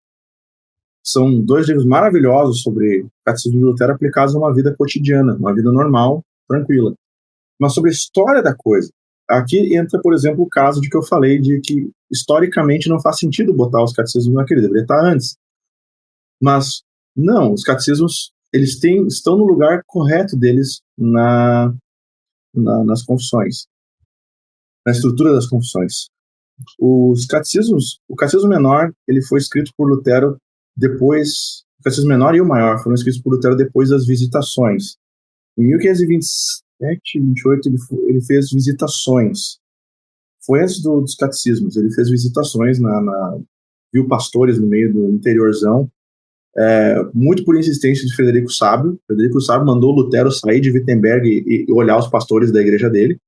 [SPEAKER 2] São dois livros maravilhosos sobre o catecismo de Lutero aplicados a uma vida cotidiana, uma vida normal, tranquila. Mas sobre a história da coisa. Aqui entra, por exemplo, o caso de que eu falei de que historicamente não faz sentido botar os catecismos naquele, deveria estar antes. Mas não, os catecismos eles estão no lugar correto deles nas confissões, na estrutura das confissões. O catecismo menor, ele foi escrito por Lutero depois, o catecismo menor e o maior foram escritos por Lutero depois das visitações. Em 1527, 28, ele fez visitações. Foi antes dos catecismos, ele fez visitações, viu pastores no meio do interiorzão, muito por insistência de Frederico Sábio. Frederico Sábio mandou Lutero sair de Wittenberg e olhar os pastores da igreja dele,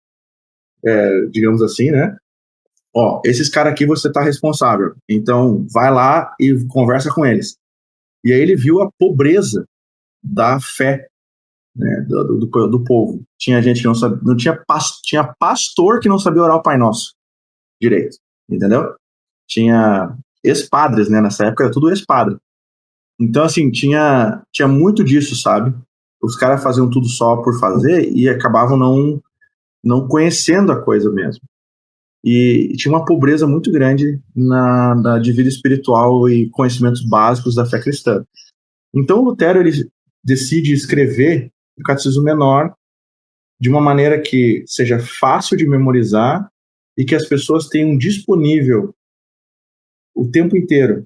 [SPEAKER 2] digamos assim, né? Esses caras aqui você está responsável, então vai lá e conversa com eles. E aí ele viu a pobreza da fé, né, do povo. Tinha gente que não sabia, tinha pastor que não sabia orar o Pai Nosso direito, entendeu? Tinha ex-padres, né? Nessa época era tudo ex-padre. Então, assim, tinha muito disso, sabe? Os caras faziam tudo só por fazer e acabavam não conhecendo a coisa mesmo. E tinha uma pobreza muito grande de vida espiritual e conhecimentos básicos da fé cristã. Então, Lutero ele decide escrever o catecismo menor de uma maneira que seja fácil de memorizar e que as pessoas tenham disponível o tempo inteiro.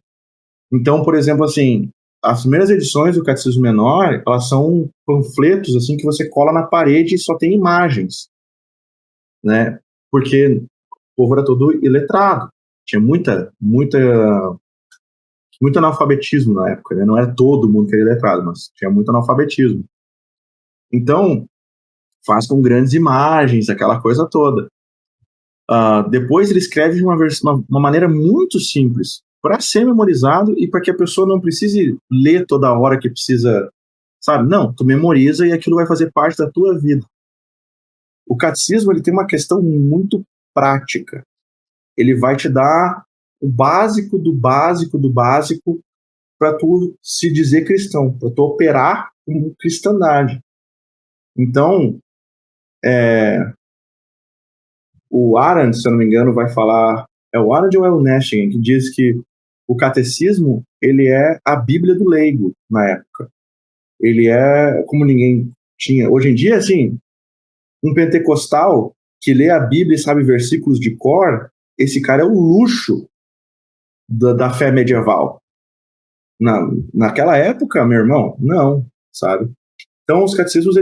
[SPEAKER 2] Então, por exemplo, assim, as primeiras edições do catecismo menor, elas são panfletos assim que você cola na parede e só tem imagens, né? Porque o povo era todo iletrado, tinha muito analfabetismo na época, né? Não era todo mundo que era iletrado, mas tinha muito analfabetismo. Então, faz com grandes imagens, aquela coisa toda. Depois ele escreve de uma maneira muito simples, para ser memorizado e para que a pessoa não precise ler toda hora que precisa, sabe? Não, tu memoriza e aquilo vai fazer parte da tua vida. O catecismo ele tem uma questão muito prática. Ele vai te dar o básico do básico do básico para tu se dizer cristão, para tu operar com cristandade. Então, o Arendt, se eu não me engano, vai falar, é o Arendt ou é o Nestingen, que diz que o catecismo, ele é a Bíblia do leigo na época. Ele é, como ninguém tinha. Hoje em dia, assim, um pentecostal que lê a Bíblia e sabe versículos de cor, esse cara é o luxo da fé medieval. Naquela época, meu irmão, não, sabe? Então, os catecismos,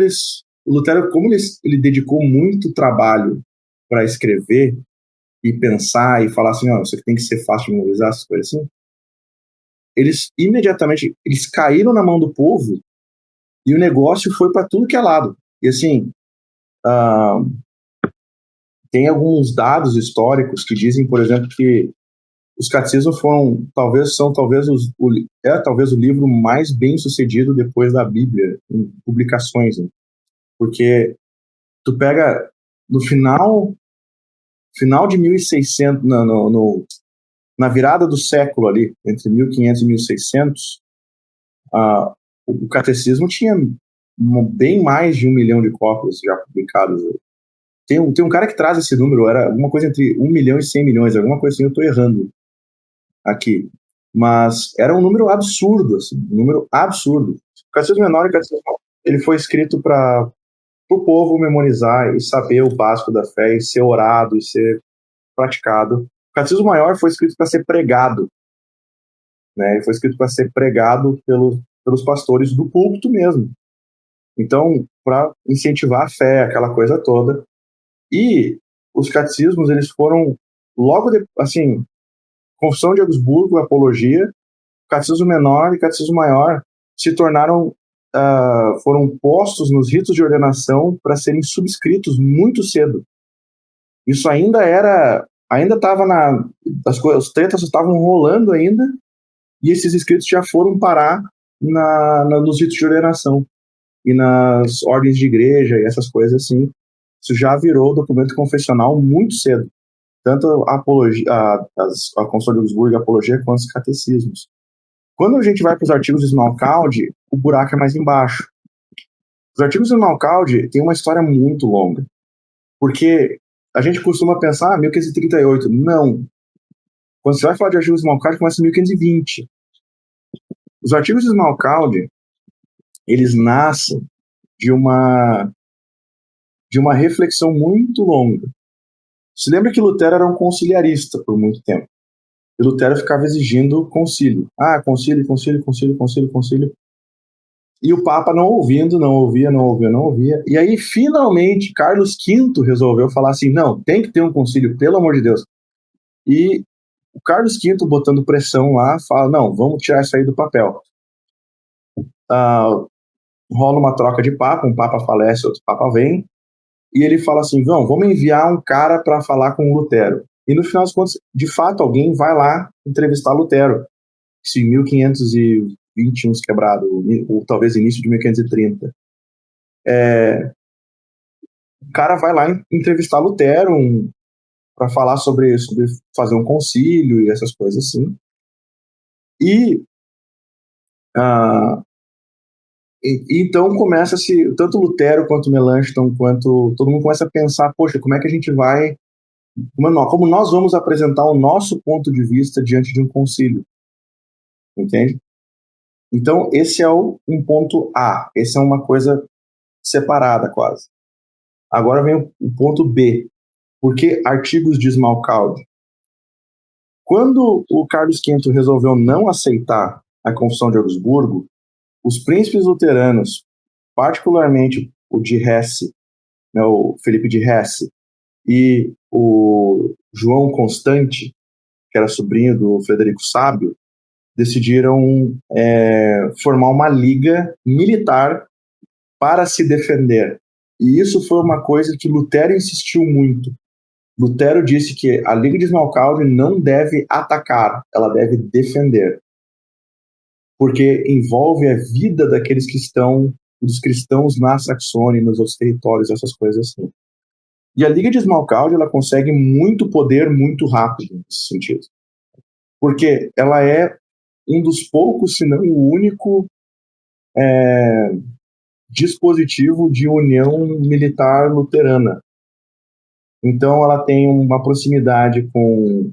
[SPEAKER 2] o Lutero, como ele dedicou muito trabalho para escrever e pensar e falar assim, ó, isso aqui tem que ser fácil de memorizar, essas coisas assim, eles imediatamente, eles caíram na mão do povo e o negócio foi para tudo que é lado. E assim, tem alguns dados históricos que dizem, por exemplo, que os catecismos talvez o livro mais bem sucedido depois da Bíblia em publicações, né? Porque tu pega no final de 1600, na virada do século ali, entre 1500 e 1600, o catecismo tinha bem mais de 1 milhão de cópias já publicadas. Tem um cara que traz esse número, era alguma coisa entre 1 milhão e 100 milhões, alguma coisa assim, eu estou errando aqui. Mas era um número absurdo, assim, um número absurdo. O Catecismo Menor e o Catecismo ele foi escrito para o povo memorizar e saber o básico da fé e ser orado e ser praticado. O Catecismo Maior foi escrito para ser pregado, né? E foi escrito para ser pregado pelos pastores do púlpito mesmo. Então, para incentivar a fé, aquela coisa toda. E os catecismos, eles foram logo assim, Confissão de Augsburgo, Apologia, Catecismo Menor e Catecismo Maior se tornaram, foram postos nos ritos de ordenação para serem subscritos muito cedo. Isso ainda estava as tretas estavam rolando ainda, e esses escritos já foram parar nos ritos de ordenação e nas ordens de igreja e essas coisas assim. Isso já virou documento confessional muito cedo. Tanto a Confissão de Augsburgo e a Apologia quanto os catecismos. Quando a gente vai para os artigos de Smalcalde, o buraco é mais embaixo. Os artigos de Smalcalde têm uma história muito longa, porque a gente costuma pensar 1538. Não. Quando você vai falar de artigos de Smalcalde, começa em 1520. Os artigos de Smalcalde, eles nascem de uma reflexão muito longa. Se lembra que Lutero era um conciliarista por muito tempo. E Lutero ficava exigindo concílio. Concílio, concílio, concílio, concílio, concílio. E o Papa não ouvia. E aí, finalmente, Carlos V resolveu falar assim, não, tem que ter um concílio, pelo amor de Deus. E o Carlos V, botando pressão lá, fala, não, vamos tirar isso aí do papel. Rola uma troca de papa, um papa falece, outro papa vem, e ele fala assim, vamos enviar um cara para falar com o Lutero. E no final das contas, de fato, alguém vai lá entrevistar Lutero. Isso em 1521 quebrado, ou talvez início de 1530. O cara vai lá entrevistar Lutero para falar sobre fazer um concílio e essas coisas assim. E então começa-se, tanto Lutero quanto Melanchthon, quanto todo mundo começa a pensar, poxa, como é que a gente vai, como nós vamos apresentar o nosso ponto de vista diante de um concílio, entende? Então esse é um ponto A, esse é uma coisa separada quase. Agora vem o ponto B, por que artigos de Smalcalde? Quando o Carlos V resolveu não aceitar a Confissão de Augsburgo, os príncipes luteranos, particularmente o de Hesse, né, o Felipe de Hesse, e o João Constante, que era sobrinho do Frederico Sábio, decidiram formar uma liga militar para se defender. E isso foi uma coisa que Lutero insistiu muito. Lutero disse que a Liga de Smalcalde não deve atacar, ela deve defender. Porque envolve a vida daqueles dos cristãos na Saxônia, nos outros territórios, essas coisas assim. E a Liga de Smalcalde, ela consegue muito poder muito rápido nesse sentido. Porque ela é um dos poucos, se não o único, dispositivo de união militar luterana. Então, ela tem uma proximidade com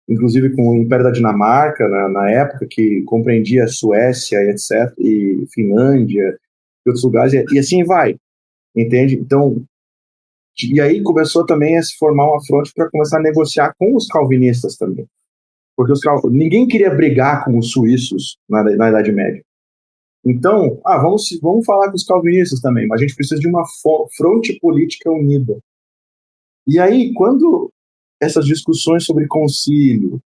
[SPEAKER 2] inclusive com o Império da Dinamarca, na época, que compreendia Suécia e etc., e Finlândia e outros lugares, e assim vai, entende? Então, e aí começou também a se formar uma fronte para começar a negociar com os calvinistas também, porque ninguém queria brigar com os suíços na Idade Média. Então, vamos falar com os calvinistas também, mas a gente precisa de uma fronte política unida. E aí, quando essas discussões sobre concílio,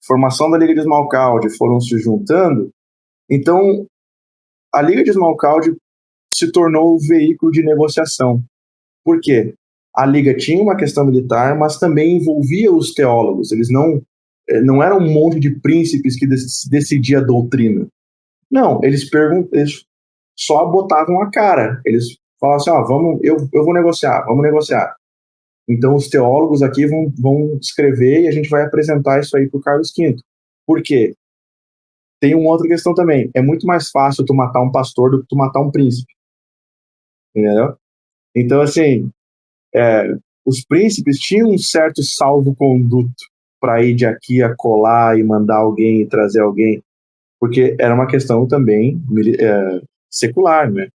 [SPEAKER 2] formação da Liga de Esmalcalde foram se juntando, então a Liga de Esmalcalde se tornou o veículo de negociação. Por quê? A Liga tinha uma questão militar, mas também envolvia os teólogos. Eles não eram um monte de príncipes que decidia a doutrina. Não, eles só botavam a cara. Eles falavam assim, eu vou negociar, vamos negociar. Então os teólogos aqui vão escrever e a gente vai apresentar isso aí para o Carlos V. Por quê? Tem uma outra questão também. É muito mais fácil tu matar um pastor do que tu matar um príncipe. Entendeu? Então, assim, os príncipes tinham um certo salvo-conduto para ir de aqui a colar e mandar alguém e trazer alguém, porque era uma questão também secular, né?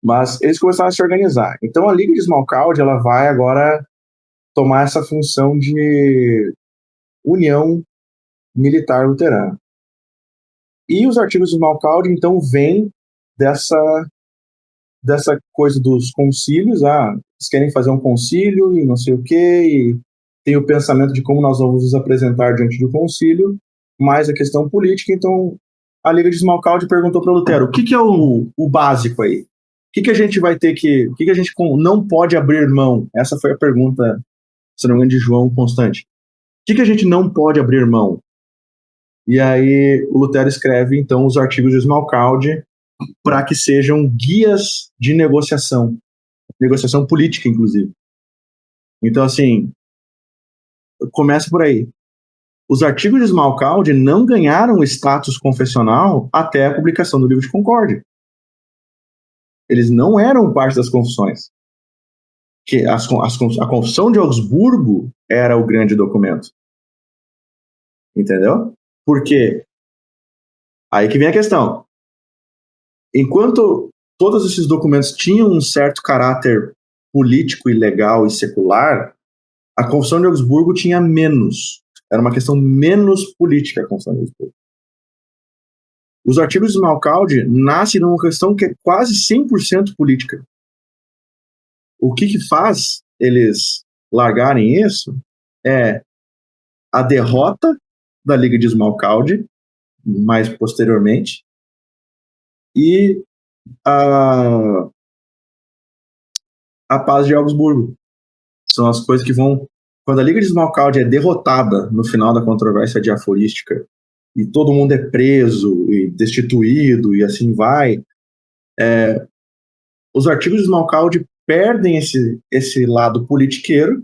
[SPEAKER 2] Mas eles começaram a se organizar. Então a Liga de Esmalcalde, ela vai agora tomar essa função de união militar luterana. E os artigos de Esmalcalde, então, vêm dessa coisa dos concílios. Eles querem fazer um concílio e não sei o quê, e tem o pensamento de como nós vamos nos apresentar diante do concílio, mais a questão política. Então, a Liga de Esmalcalde perguntou para Lutero, o que é o básico aí? O que a gente vai ter o que a gente não pode abrir mão? Essa foi a pergunta, se não me engano, de João Constante. O que a gente não pode abrir mão? E aí o Lutero escreve, então, os artigos de Esmalcalde para que sejam guias de negociação política, inclusive. Então, assim, começa por aí. Os artigos de Esmalcalde não ganharam status confessional até a publicação do Livro de Concórdia. Eles não eram parte das confissões. A Confissão de Augsburgo era o grande documento. Entendeu? Porque aí que vem a questão. Enquanto todos esses documentos tinham um certo caráter político e legal e secular, a Confissão de Augsburgo tinha menos. Era uma questão menos política, a Confissão de Augsburgo. Os artigos de Esmalcalde nascem numa questão que é quase 100% política. O que faz eles largarem isso é a derrota da Liga de Esmalcalde, mais posteriormente, e a paz de Augsburgo. São as coisas que vão... Quando a Liga de Esmalcalde é derrotada no final da controvérsia diaforística e todo mundo é preso e destituído e assim vai, os artigos de Esmalcalde perdem esse lado politiqueiro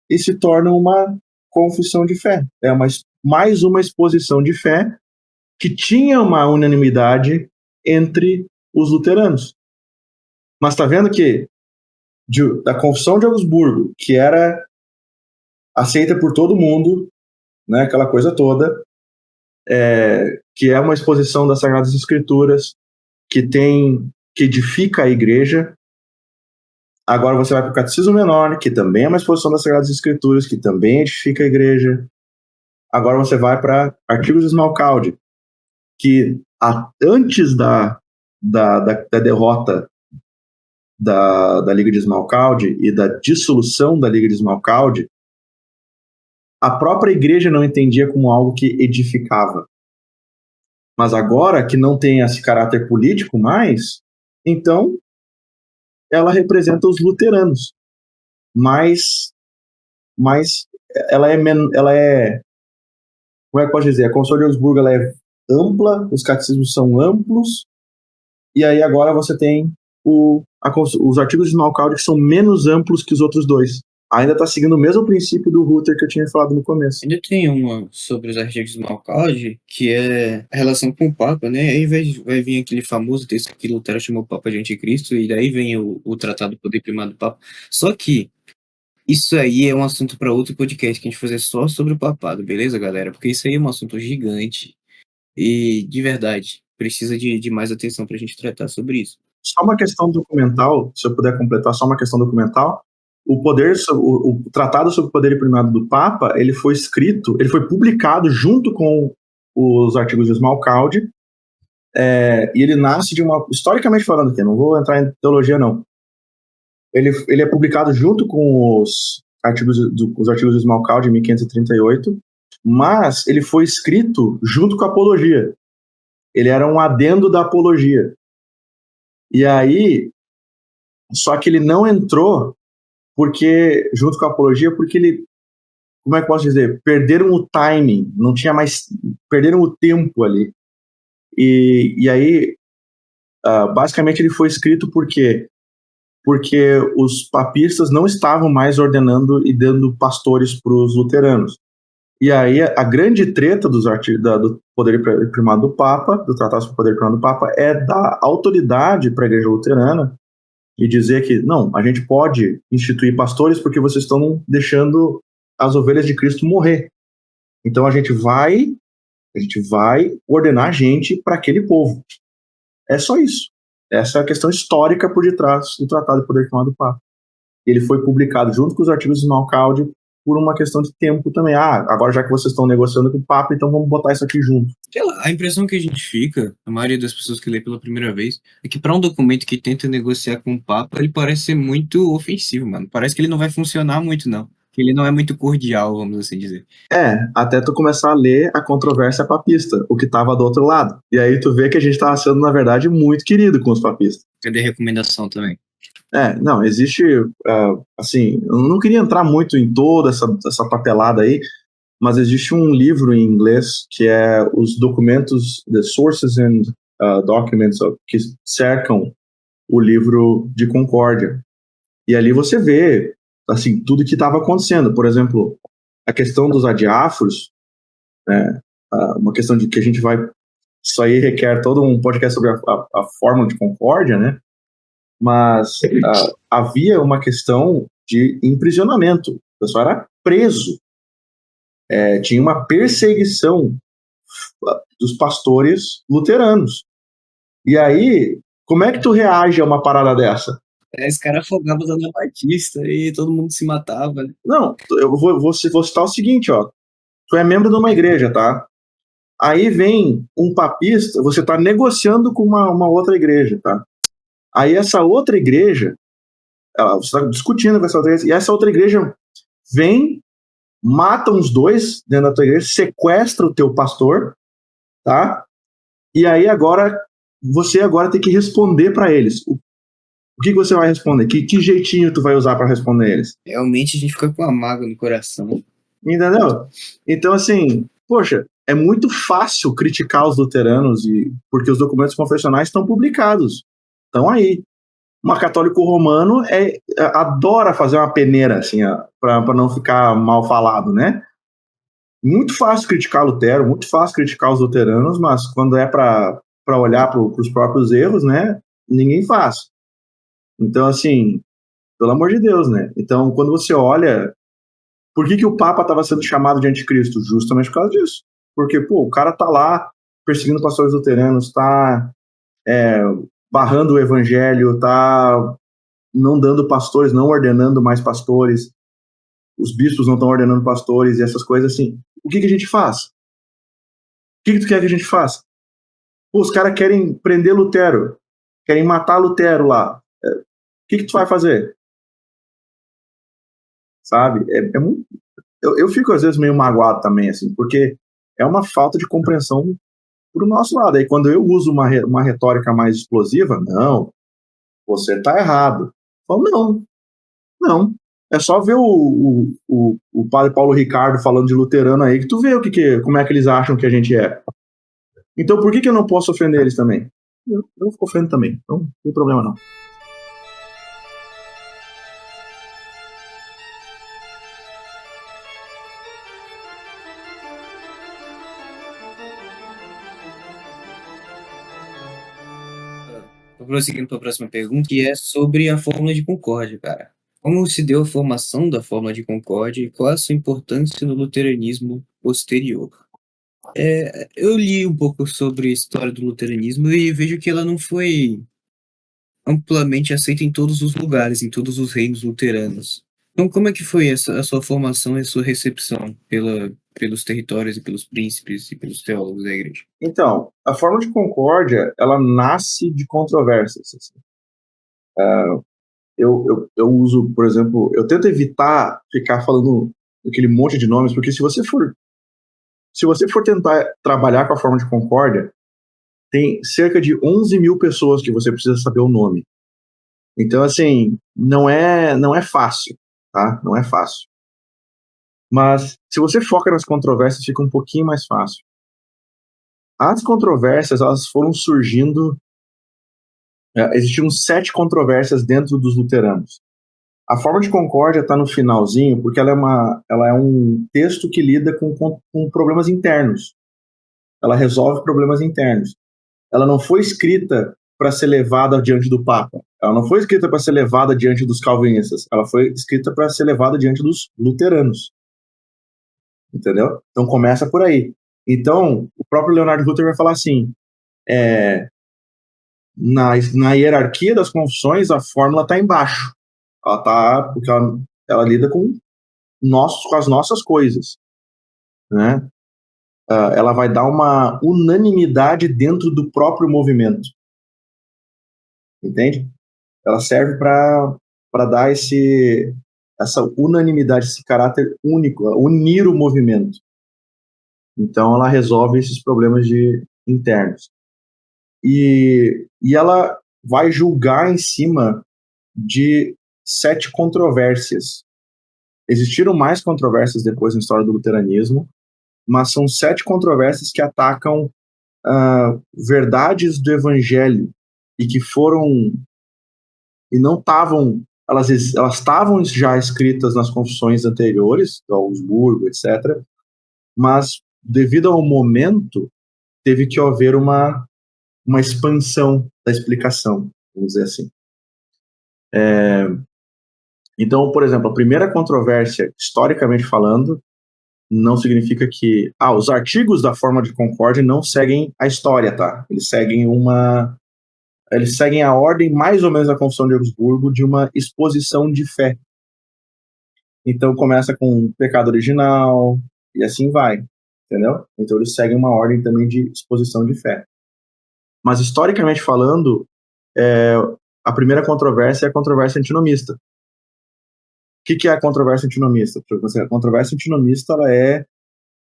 [SPEAKER 2] e se tornam uma confissão de fé. É mais uma exposição de fé que tinha uma unanimidade entre os luteranos. Mas está vendo que da Confissão de Augsburgo, que era aceita por todo mundo, né, aquela coisa toda, que é uma exposição das Sagradas Escrituras, que edifica a igreja. Agora você vai para o Catecismo Menor, que também é uma exposição das Sagradas Escrituras, que também edifica a igreja. Agora você vai para Artigos de Esmalcalde, que antes da derrota da Liga de Esmalcalde e da dissolução da Liga de Esmalcalde, a própria igreja não entendia como algo que edificava. Mas agora que não tem esse caráter político mais, então ela representa os luteranos. Mas ela é como é que pode dizer? A Confissão de Augsburgo ela é ampla, os catecismos são amplos, e aí agora você tem os artigos de Esmalcalde que são menos amplos que os outros dois. Ainda está seguindo o mesmo princípio do Luther que eu tinha falado no começo.
[SPEAKER 1] Ainda tem uma sobre os artigos de Esmalcalde, que é a relação com o Papa, né? Aí vai vir aquele famoso texto que Lutero chamou o Papa de Anticristo, e daí vem o Tratado do Poder Primado do Papa. Só que Isso aí é um assunto para outro podcast que a gente fazer só sobre o papado, beleza, galera? Porque isso aí é um assunto gigante e, de verdade, precisa de mais atenção para a gente tratar sobre isso.
[SPEAKER 2] Só uma questão documental, se eu puder completar, só uma questão documental. O Tratado sobre o Poder e Primado do Papa, ele foi escrito, ele foi publicado junto com os artigos de Smalcalde, e ele nasce de uma, historicamente falando aqui, não vou entrar em teologia não, ele é publicado junto com os artigos de Smalcalde, em 1538, mas ele foi escrito junto com a Apologia. Ele era um adendo da Apologia. E aí, só que ele não entrou porque, junto com a Apologia, porque ele, como é que eu posso dizer, perderam o timing, não tinha mais, perderam o tempo ali. E aí, basicamente ele foi escrito porque os papistas não estavam mais ordenando e dando pastores para os luteranos. E aí a grande treta dos do poder primado do Papa, do Tratado sobre o Poder Primado do Papa, é dar autoridade para a Igreja Luterana e dizer que, não, a gente pode instituir pastores porque vocês estão deixando as ovelhas de Cristo morrer. Então a gente vai ordenar gente para aquele povo. É só isso. Essa é a questão histórica por detrás do Tratado de Poder Primado do Papa. Ele foi publicado junto com os artigos de Smalcalde por uma questão de tempo também. Agora já que vocês estão negociando com o Papa, então vamos botar isso aqui junto.
[SPEAKER 1] Sei lá, a impressão que a gente fica, a maioria das pessoas que lê pela primeira vez, é que para um documento que tenta negociar com o Papa, ele parece ser muito ofensivo, mano. Parece que ele não vai funcionar muito, não. Que ele não é muito cordial, vamos assim dizer.
[SPEAKER 2] Até tu começar a ler a controvérsia papista, o que estava do outro lado. E aí tu vê que a gente estava sendo, na verdade, muito querido com os papistas.
[SPEAKER 1] Cadê a recomendação também?
[SPEAKER 2] Não, existe, assim, eu não queria entrar muito em toda essa papelada aí, mas existe um livro em inglês que é os documentos, the sources and documents que cercam o livro de Concórdia. E ali você vê, assim, tudo que estava acontecendo. Por exemplo, a questão dos adiáforos, né, uma questão de que a gente vai... Isso aí requer todo um podcast sobre a fórmula de Concórdia, né? Mas havia uma questão de emprisionamento. O pessoal era preso. Tinha uma perseguição dos pastores luteranos. E aí, como é que tu reage a uma parada dessa?
[SPEAKER 1] Esse cara afogava o Dona Batista e todo mundo se matava, né?
[SPEAKER 2] Não, eu vou citar o seguinte, ó. Tu é membro de uma igreja, tá? Aí vem um papista, você tá negociando com uma outra igreja, tá? Aí essa outra igreja, você tá discutindo com essa outra igreja, e essa outra igreja vem, mata os dois dentro da tua igreja, sequestra o teu pastor, tá? E aí você agora tem que responder para eles. O que você vai responder? Que jeitinho tu vai usar para responder eles?
[SPEAKER 1] Realmente a gente fica com a mágoa no coração.
[SPEAKER 2] Entendeu? Então, assim, poxa, é muito fácil criticar os luteranos porque os documentos confessionais estão publicados. Estão aí. Uma católico romano adora fazer uma peneira, assim, para não ficar mal falado, né? Muito fácil criticar Lutero, muito fácil criticar os luteranos, mas quando é para olhar para os próprios erros, né? Ninguém faz. Então, assim, pelo amor de Deus, né? Então, quando você olha, por que o Papa estava sendo chamado de anticristo? Justamente por causa disso. Porque, o cara tá lá perseguindo pastores luteranos, tá barrando o evangelho, tá não dando pastores, não ordenando mais pastores, os bispos não estão ordenando pastores e essas coisas assim. O que a gente faz? O que tu quer que a gente faça? Os caras querem prender Lutero, querem matar Lutero lá. O que tu vai fazer? Sabe? Muito... eu fico às vezes meio magoado também, assim, porque é uma falta de compreensão pro nosso lado. Aí quando eu uso uma retórica mais explosiva, não, você tá errado. Eu falo, não. É só ver o padre Paulo Ricardo falando de luterano aí, que tu vê como é que eles acham que a gente é. Então por que eu não posso ofender eles também? Eu ofendo também, então não tem problema não.
[SPEAKER 1] Tô prosseguindo para a próxima pergunta, que é sobre a fórmula de Concórdia, cara. Como se deu a formação da Fórmula de Concórdia e qual a sua importância no luteranismo posterior? Eu li um pouco sobre a história do luteranismo e vejo que ela não foi amplamente aceita em todos os lugares, em todos os reinos luteranos. Então, como é que foi a sua formação e a sua recepção pelos territórios e pelos príncipes e pelos teólogos da igreja?
[SPEAKER 2] Então, a forma de concórdia, ela nasce de controvérsias. Assim. Eu uso, por exemplo, eu tento evitar ficar falando aquele monte de nomes, porque se você for tentar trabalhar com a forma de concórdia, tem cerca de 11 mil pessoas que você precisa saber o nome. Então, assim, não é fácil, tá? Não é fácil. Mas, se você foca nas controvérsias, fica um pouquinho mais fácil. As controvérsias, elas foram surgindo. Existiam 7 controvérsias dentro dos luteranos. A forma de concórdia está no finalzinho, porque ela é um texto que lida com problemas internos. Ela resolve problemas internos. Ela não foi escrita para ser levada diante do Papa. Ela não foi escrita para ser levada diante dos calvinistas. Ela foi escrita para ser levada diante dos luteranos. Entendeu? Então começa por aí. Então, o próprio Leonardo Luther vai falar assim: na hierarquia das confissões, a fórmula está embaixo. Ela tá, porque ela lida com as nossas coisas, né? Ela vai dar uma unanimidade dentro do próprio movimento, entende? Ela serve para dar essa unanimidade, esse caráter único, unir o movimento. Então, ela resolve esses problemas internos. E ela vai julgar em cima de 7 controvérsias. Existiram mais controvérsias depois na história do luteranismo, mas são 7 controvérsias que atacam verdades do evangelho e que foram e não estavam, elas estavam já escritas nas confissões anteriores, do Augsburgo, etc., mas devido ao momento teve que haver uma expansão da explicação, vamos dizer assim. Então, por exemplo, a primeira controvérsia, historicamente falando, não significa que os artigos da forma de concórdia não seguem a história, tá? Eles seguem a ordem mais ou menos da Confissão de Augsburgo de uma exposição de fé. Então começa com pecado original e assim vai, entendeu? Então eles seguem uma ordem também de exposição de fé. Mas historicamente falando, a primeira controvérsia é a controvérsia antinomista. O que é a controvérsia antinomista? A controvérsia antinomista ela é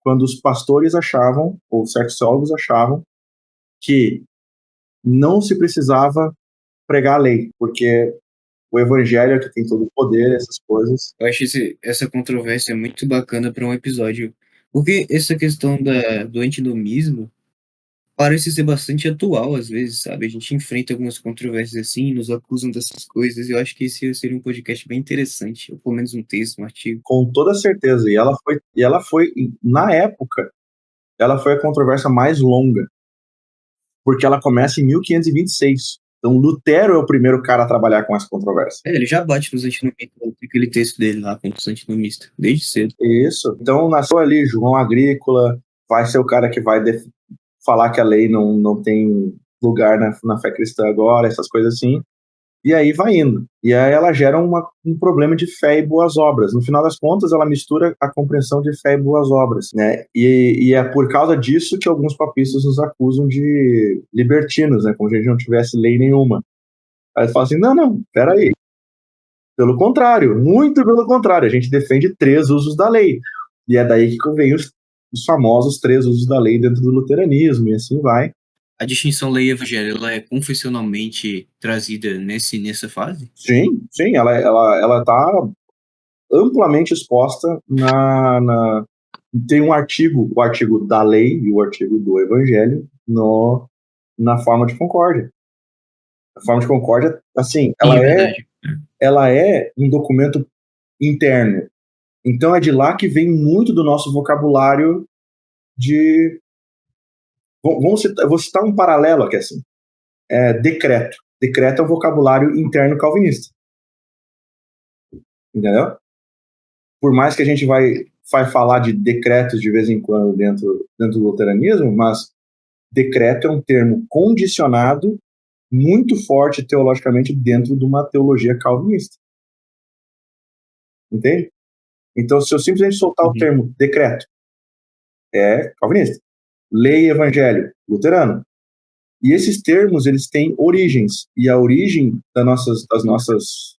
[SPEAKER 2] quando os pastores achavam, ou certos teólogos achavam, que não se precisava pregar a lei, porque o evangelho é que tem todo o poder, essas coisas.
[SPEAKER 1] Eu acho essa controvérsia muito bacana para um episódio, porque essa questão do antinomismo parece ser bastante atual às vezes, sabe? A gente enfrenta algumas controvérsias assim, nos acusam dessas coisas, e eu acho que esse seria um podcast bem interessante, ou pelo menos um texto, um artigo.
[SPEAKER 2] Com toda certeza. E ela foi, na época, ela foi a controvérsia mais longa, porque ela começa em 1526. Então, Lutero é o primeiro cara a trabalhar com essa controvérsia.
[SPEAKER 1] Ele já bate nos antinomistas, aquele texto dele lá contra os antinomistas, desde cedo.
[SPEAKER 2] Isso. Então, nasceu ali João Agrícola, vai ser o cara que vai falar que a lei não tem lugar na fé cristã agora, essas coisas assim. E aí vai indo. E aí ela gera um problema de fé e boas obras. No final das contas, ela mistura a compreensão de fé e boas obras, né? E é por causa disso que alguns papistas nos acusam de libertinos, né? Como se a gente não tivesse lei nenhuma. Aí eles falam assim, não, peraí. Pelo contrário, muito pelo contrário. A gente defende 3 usos da lei. E é daí que vem os famosos 3 usos da lei dentro do luteranismo, e assim vai.
[SPEAKER 1] A distinção lei e evangelho, ela é confessionalmente trazida nessa fase?
[SPEAKER 2] Sim, ela está amplamente exposta tem o artigo da lei e o artigo do evangelho na forma de concórdia. A forma de concórdia, assim, ela é um documento interno. Então é de lá que vem muito do nosso vocabulário de... eu vou citar um paralelo aqui, assim. Decreto. Decreto é o vocabulário interno calvinista. entendeu? Por mais que a gente vai falar de decretos de vez em quando dentro do luteranismo, mas decreto é um termo condicionado muito forte teologicamente dentro de uma teologia calvinista. Entende? Então, se eu simplesmente soltar o termo decreto, é calvinista. Lei e evangelho, luterano. E esses termos, eles têm origens. E a origem das nossas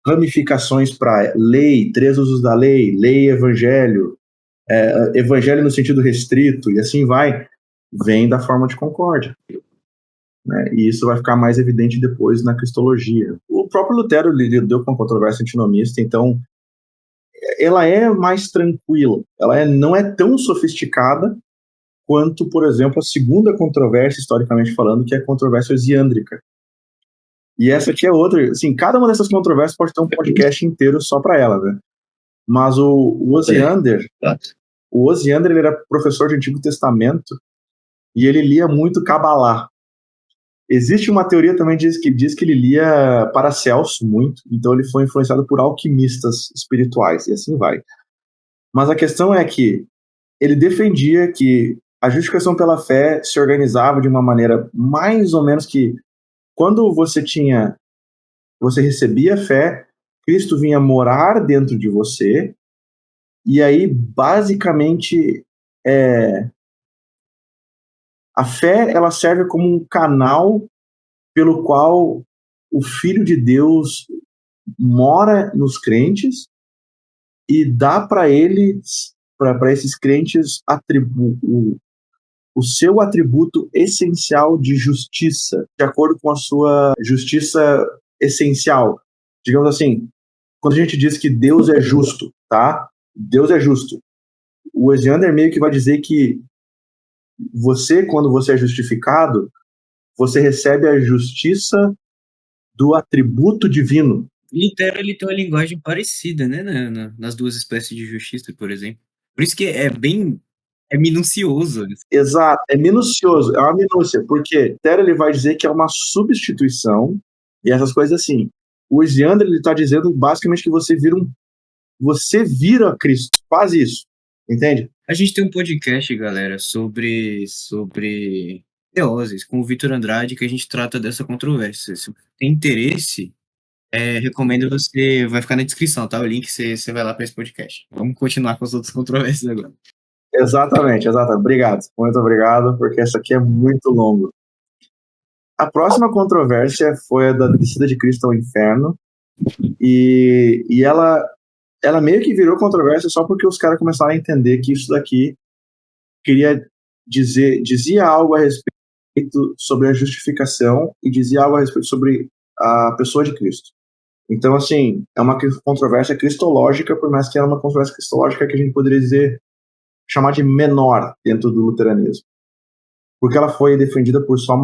[SPEAKER 2] ramificações para lei, 3 usos da lei e evangelho, evangelho no sentido restrito, e assim vai, vem da forma de concórdia. Né? E isso vai ficar mais evidente depois na cristologia. O próprio Lutero lidou com a controvérsia antinomista, então ela é mais tranquila, ela não é tão sofisticada quanto, por exemplo, a segunda controvérsia, historicamente falando, que é a controvérsia osiândrica. E essa aqui é outra, assim, cada uma dessas controvérsias pode ter um podcast inteiro só para ela, né? Mas o Osiander, ele era professor de Antigo Testamento e ele lia muito Cabalá. Existe uma teoria também que diz que ele lia Paracelso muito, então ele foi influenciado por alquimistas espirituais, e assim vai. Mas a questão é que ele defendia que a justificação pela fé se organizava de uma maneira mais ou menos que quando você recebia fé, Cristo vinha morar dentro de você, e aí basicamente a fé ela serve como um canal pelo qual o Filho de Deus mora nos crentes e dá para eles, para esses crentes, o seu atributo essencial de justiça, de acordo com a sua justiça essencial. Digamos assim, quando a gente diz que Deus é justo, tá? Deus é justo. O Osiander meio que vai dizer que você, quando você é justificado, você recebe a justiça do atributo divino.
[SPEAKER 1] Lutero, ele tem uma linguagem parecida, né, nas duas espécies de justiça, por exemplo. Por isso que é minucioso.
[SPEAKER 2] Exato, é minucioso, é uma minúcia, porque Lutero ele vai dizer que é uma substituição e essas coisas assim. O Osiander ele está dizendo basicamente que você vira Cristo, quase isso, entende?
[SPEAKER 1] A gente tem um podcast, galera, sobre teoses, com o Vitor Andrade, que a gente trata dessa controvérsia. Se você tem interesse, recomendo você, vai ficar na descrição, tá? O link, você vai lá para esse podcast. Vamos continuar com as outras controvérsias agora.
[SPEAKER 2] Exatamente. Obrigado, muito obrigado, porque essa aqui é muito longa. A próxima controvérsia foi a da descida de Cristo ao inferno, e ela meio que virou controvérsia só porque os caras começaram a entender que isso daqui dizia algo a respeito sobre a justificação e dizia algo a respeito sobre a pessoa de Cristo. Então, assim, é uma controvérsia cristológica, por mais que era uma controvérsia cristológica que a gente poderia chamar de menor dentro do luteranismo. Porque ela foi defendida por só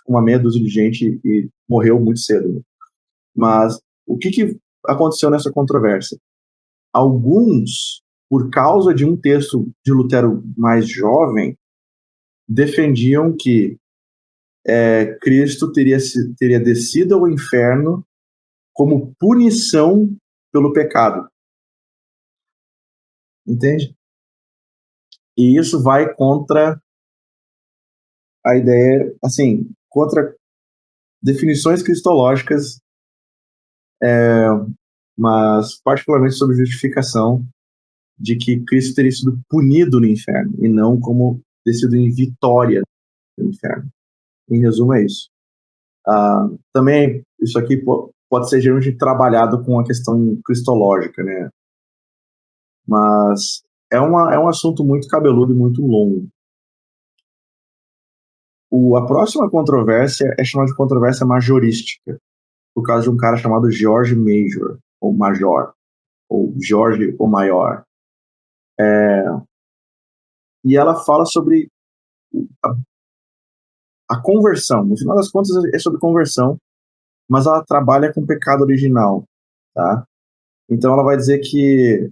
[SPEAKER 2] uma meia dúzia de gente e morreu muito cedo. Mas o que aconteceu nessa controvérsia? Alguns, por causa de um texto de Lutero mais jovem, defendiam que Cristo teria descido ao inferno como punição pelo pecado. Entende? E isso vai contra a ideia, assim, contra definições cristológicas, mas particularmente sobre justificação de que Cristo teria sido punido no inferno e não como ter sido em vitória no inferno. Em resumo, é isso. Também, isso aqui pode ser geralmente trabalhado com a questão cristológica, né? Mas é um assunto muito cabeludo e muito longo. A próxima controvérsia é chamada de controvérsia majorística, por causa de um cara chamado George Major, ou Major, ou George o Maior. E ela fala sobre a conversão. No final das contas, é sobre conversão, mas ela trabalha com o pecado original, tá? Então ela vai dizer que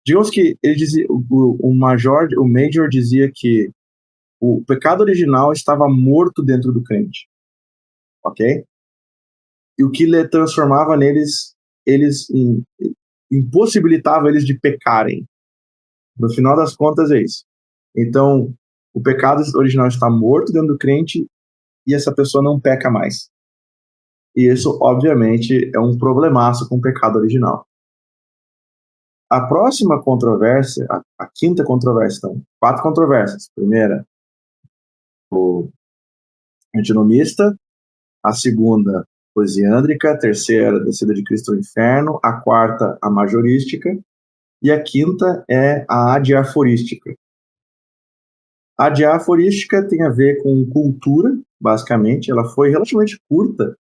[SPEAKER 2] digamos que ele dizia, o Major dizia que o pecado original estava morto dentro do crente, ok? e o que transformava impossibilitava eles de pecarem. No final das contas é isso. Então, o pecado original está morto dentro do crente e essa pessoa não peca mais. E isso, obviamente, é um problemaço com o pecado original. A próxima controvérsia, a quinta controvérsia, então, 4 controvérsias. Primeira, o antinomista. A segunda, poesiândrica. A terceira, descida de Cristo ao inferno. A quarta, a majorística. E a quinta é a adiaforística. A diaforística tem a ver com cultura, basicamente. Ela foi relativamente curta,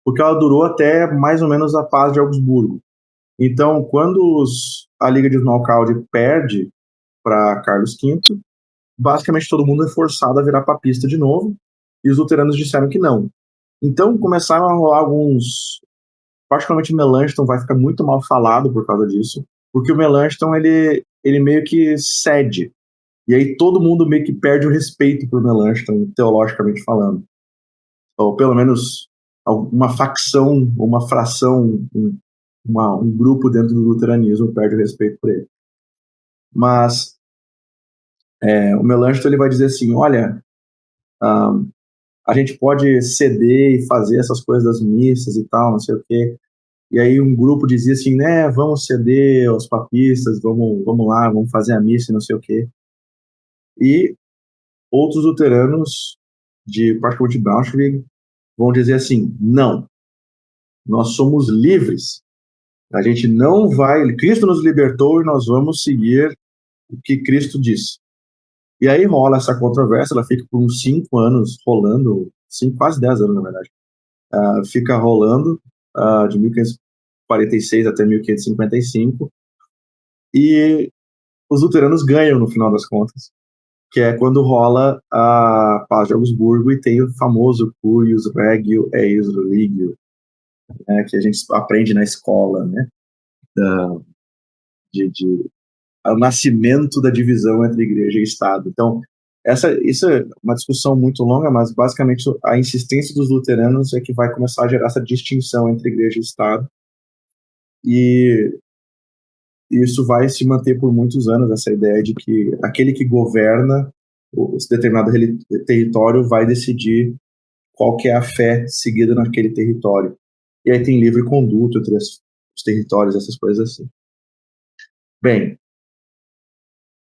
[SPEAKER 2] porque ela durou até mais ou menos a Paz de Augsburgo. Então, quando a Liga de Smalkalde perde para Carlos V, basicamente todo mundo é forçado a virar papista de novo, e os luteranos disseram que não. Então, começaram a rolar alguns... Particularmente o Melanchthon vai ficar muito mal falado por causa disso, porque o Melanchthon, ele meio que cede. E aí todo mundo meio que perde o respeito por Melanchthon, teologicamente falando. Ou pelo menos uma facção, uma fração, um grupo dentro do luteranismo perde o respeito por ele. Mas o Melanchthon ele vai dizer assim, olha, a gente pode ceder e fazer essas coisas das missas e tal, não sei o quê. E aí um grupo dizia assim, né, vamos ceder aos papistas, vamos lá, vamos fazer a missa e não sei o quê. E outros luteranos, particularmente de Braunschweig, vão dizer assim, não, nós somos livres, a gente não vai, Cristo nos libertou e nós vamos seguir o que Cristo disse. E aí rola essa controvérsia, ela fica por uns 5 anos rolando, quase 10 anos na verdade, fica rolando de 1546 até 1555, e os luteranos ganham no final das contas, que é quando rola a Paz de Augsburgo e tem o famoso Cuius Regio Eis Religio, né, que a gente aprende na escola, né, o nascimento da divisão entre igreja e Estado. Então, isso é uma discussão muito longa, mas basicamente a insistência dos luteranos é que vai começar a gerar essa distinção entre igreja e Estado, e isso vai se manter por muitos anos, essa ideia de que aquele que governa esse determinado território vai decidir qual que é a fé seguida naquele território. E aí tem livre conduto entre os territórios, essas coisas assim. Bem,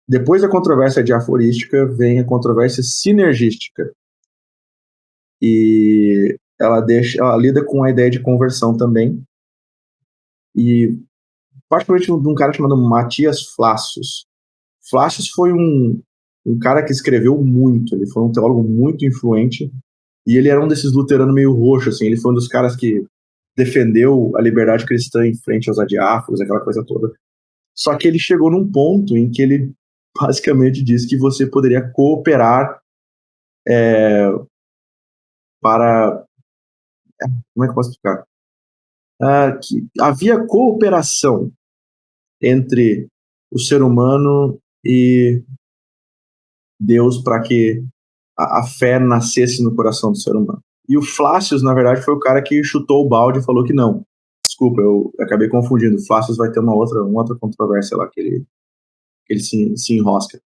[SPEAKER 2] depois da controvérsia diaforística vem a controvérsia sinergística. E ela lida com a ideia de conversão também. E particularmente de um cara chamado Matias Flacius. Flacius foi um cara que escreveu muito, ele foi um teólogo muito influente, e ele era um desses luteranos meio roxo, assim, ele foi um dos caras que defendeu a liberdade cristã em frente aos adiáforos, aquela coisa toda. Só que ele chegou num ponto em que ele basicamente disse que você poderia cooperar para... Como é que eu posso explicar? Que havia cooperação entre o ser humano e Deus para que a fé nascesse no coração do ser humano. E o Flácius, na verdade, foi o cara que chutou o balde e falou que não. Desculpa, eu acabei confundindo. O Flácius vai ter uma outra controvérsia lá que ele se enrosca.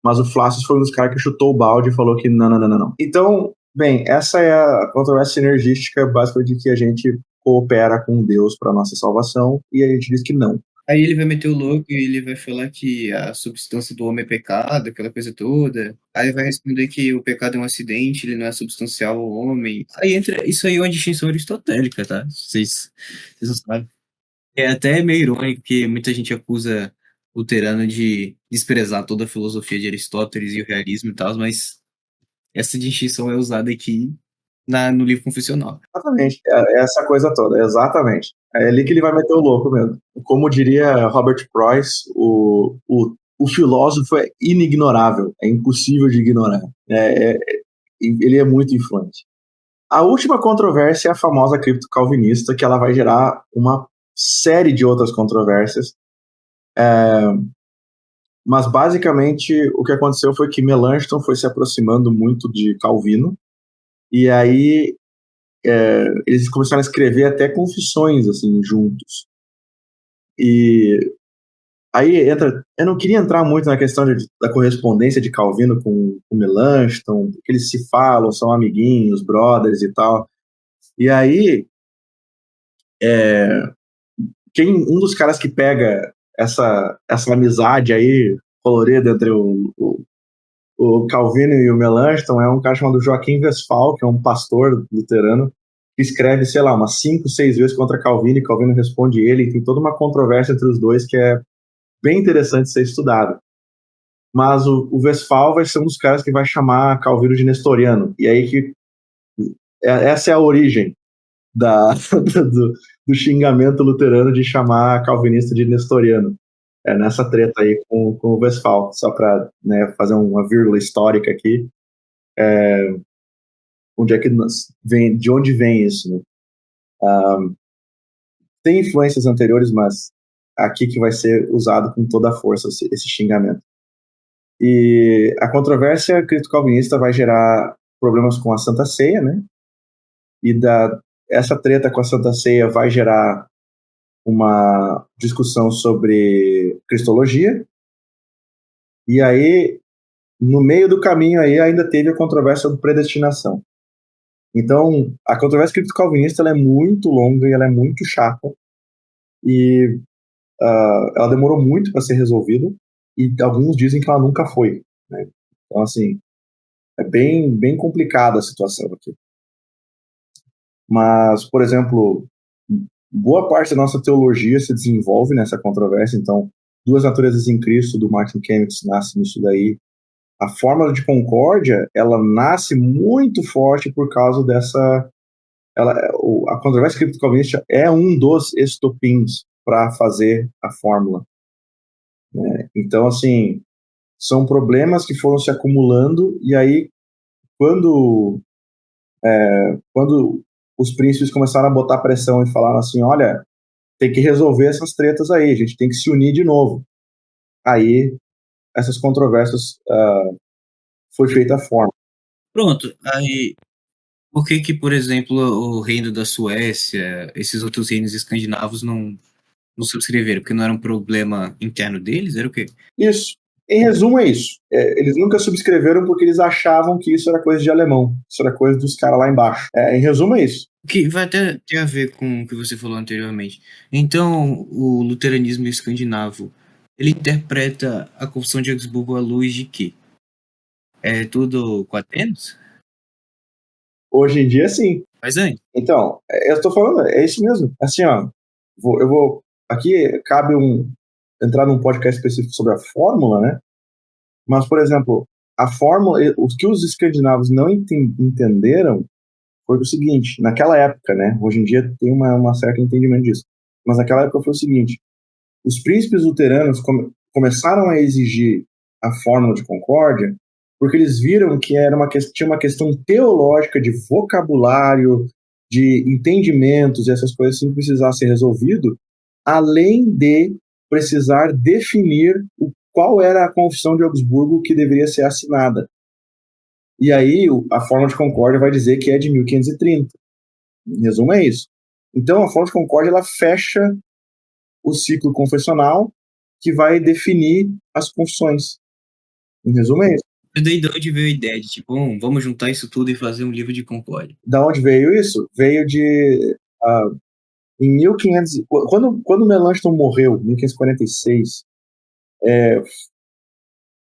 [SPEAKER 2] Mas o Flácius foi um dos caras que chutou o balde e falou que não. Então, bem, essa é a controvérsia sinergística, basicamente de que a gente coopera com Deus para nossa salvação, e a gente diz que não.
[SPEAKER 1] Aí ele vai meter o louco e ele vai falar que a substância do homem é pecado, aquela coisa toda. Aí vai responder que o pecado é um acidente, ele não é substancial ao homem. Aí entra, isso aí é uma distinção aristotélica, tá? Vocês não sabem. É até meio irônico que muita gente acusa o luterano de desprezar toda a filosofia de Aristóteles e o realismo e tal, mas essa distinção é usada aqui no livro confessional.
[SPEAKER 2] Exatamente, essa coisa toda, exatamente. É ali que ele vai meter o louco mesmo. Como diria Robert Proyce, o filósofo é inignorável, é impossível de ignorar. Ele é muito influente. A última controvérsia é a famosa cripto-calvinista, que ela vai gerar uma série de outras controvérsias. Mas, basicamente, o que aconteceu foi que Melanchthon foi se aproximando muito de Calvino, e aí eles começaram a escrever até confissões, assim, juntos. E aí entra... Eu não queria entrar muito na questão da correspondência de Calvino com Melanchthon, porque eles se falam, são amiguinhos, brothers e tal. E aí, um dos caras que pega essa amizade aí colorida entre o Calvino e o Melanchthon é um cara chamado Joaquim Westphal, que é um pastor luterano, que escreve, sei lá, umas 5, 6 vezes contra Calvino, e Calvino responde ele, e tem toda uma controvérsia entre os dois que é bem interessante ser estudada. Mas o Westphal vai ser um dos caras que vai chamar Calvino de nestoriano, e aí que essa é a origem do xingamento luterano de chamar calvinista de nestoriano. É nessa treta aí com o Westphal, só para, né, fazer uma vírgula histórica aqui. Onde é que vem, de onde vem isso, né? Tem influências anteriores, mas aqui que vai ser usado com toda a força esse xingamento. E a controvérsia cripto-calvinista vai gerar problemas com a Santa Ceia, né? E essa treta com a Santa Ceia vai gerar uma discussão sobre cristologia. E aí, no meio do caminho aí, ainda teve a controvérsia sobre predestinação. Então, a controvérsia cripto-calvinista ela é muito longa e ela é muito chata. E ela demorou muito para ser resolvida. E alguns dizem que ela nunca foi, né? Então, assim, é bem, bem complicada a situação aqui. Mas, por exemplo, boa parte da nossa teologia se desenvolve nessa controvérsia. Então, Duas Naturezas em Cristo, do Martin Chemnitz, nasce nisso daí. A fórmula de concórdia, ela nasce muito forte por causa dessa... a controvérsia cripto-calvinista é um dos estopins para fazer a fórmula, né? Então, assim, são problemas que foram se acumulando, e aí, quando os príncipes começaram a botar pressão e falaram assim, olha, tem que resolver essas tretas aí, a gente tem que se unir de novo. Aí, essas controvérsias foi feita a forma.
[SPEAKER 1] Pronto, aí por que, por exemplo, o reino da Suécia, esses outros reinos escandinavos não subscreveram? Porque não era um problema interno deles? Era o quê?
[SPEAKER 2] Isso. Em resumo, é isso. Eles nunca subscreveram porque eles achavam que isso era coisa de alemão. Isso era coisa dos caras lá embaixo. Em resumo, é isso.
[SPEAKER 1] Que vai até ter a ver com o que você falou anteriormente. Então, o luteranismo escandinavo, ele interpreta a Confissão de Augsburgo à luz de quê? É tudo quaternos?
[SPEAKER 2] Hoje em dia, sim.
[SPEAKER 1] Mas antes?
[SPEAKER 2] Então, eu estou falando, é isso mesmo. Assim, ó, eu vou... Aqui cabe entrar num podcast específico sobre a fórmula, né? Mas, por exemplo, a fórmula, o que os escandinavos não entenderam foi o seguinte, naquela época, né? Hoje em dia tem uma certa entendimento disso. Mas naquela época foi o seguinte, os príncipes luteranos começaram a exigir a fórmula de concórdia porque eles viram que tinha uma questão teológica de vocabulário, de entendimentos e essas coisas assim que precisavam ser resolvido, além de precisar definir qual era a Confissão de Augsburgo que deveria ser assinada. E aí a fórmula de concórdia vai dizer que é de 1530. Em resumo, é isso. Então, a fórmula de concórdia ela fecha o ciclo confessional que vai definir as confissões. Em resumo, é isso.
[SPEAKER 1] E daí de onde veio a ideia de, tipo, vamos juntar isso tudo e fazer um livro de concórdia?
[SPEAKER 2] Da onde veio isso? Veio de... em 1500... Quando Melanchthon morreu, em 1546...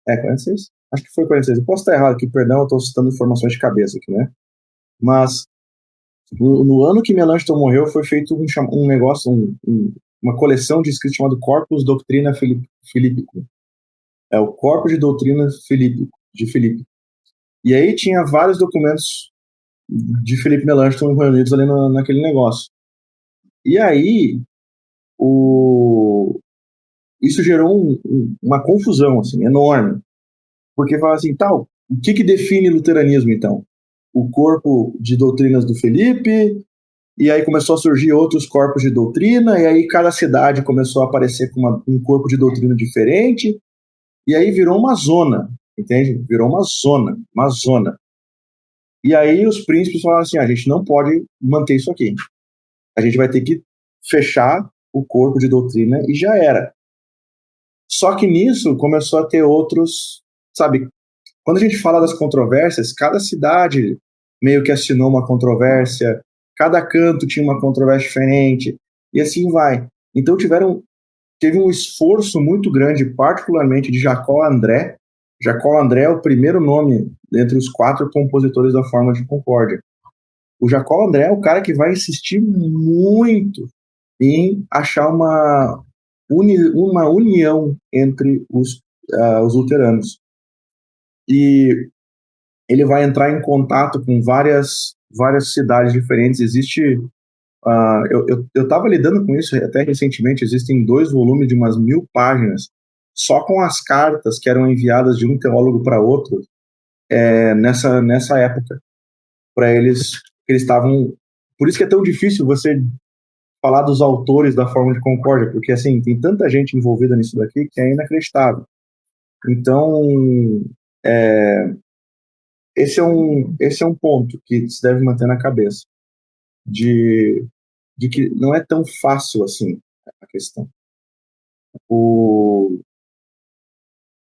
[SPEAKER 2] 46? Acho que foi 46. Eu posso estar errado aqui, perdão, eu estou citando informações de cabeça aqui, né? Mas no ano que Melanchthon morreu, foi feito um negócio, uma coleção de escritos chamado Corpus Doctrina Philippico. É o Corpo de Doutrina de Filipe. E aí tinha vários documentos de Filipe Melanchthon reunidos ali naquele negócio. E aí, isso gerou uma confusão assim, enorme. Porque fala assim, o que define luteranismo, então? O corpo de doutrinas do Filipe, e aí começou a surgir outros corpos de doutrina, e aí cada cidade começou a aparecer com um corpo de doutrina diferente, e aí virou uma zona, entende? Virou uma zona. E aí os príncipes falaram assim, a gente não pode manter isso aqui. A gente vai ter que fechar o corpo de doutrina e já era. Só que nisso começou a ter outros, sabe, quando a gente fala das controvérsias, cada cidade meio que assinou uma controvérsia, cada canto tinha uma controvérsia diferente, e assim vai. Então teve um esforço muito grande, particularmente de Jacó André. Jacó André é o primeiro nome dentre os 4 compositores da Fórmula de Concórdia. O Jacó André é o cara que vai insistir muito em achar uma união entre os luteranos. E ele vai entrar em contato com várias cidades diferentes. Existe. Eu estava lidando com isso até recentemente. Existem 2 volumes de umas 1000 páginas, só com as cartas que eram enviadas de um teólogo para outro nessa época. Para eles estavam. Por isso que é tão difícil você falar dos autores da Fórmula de Concórdia, porque assim, tem tanta gente envolvida nisso daqui que é inacreditável. Então, esse é um ponto que se deve manter na cabeça, de que não é tão fácil assim a questão.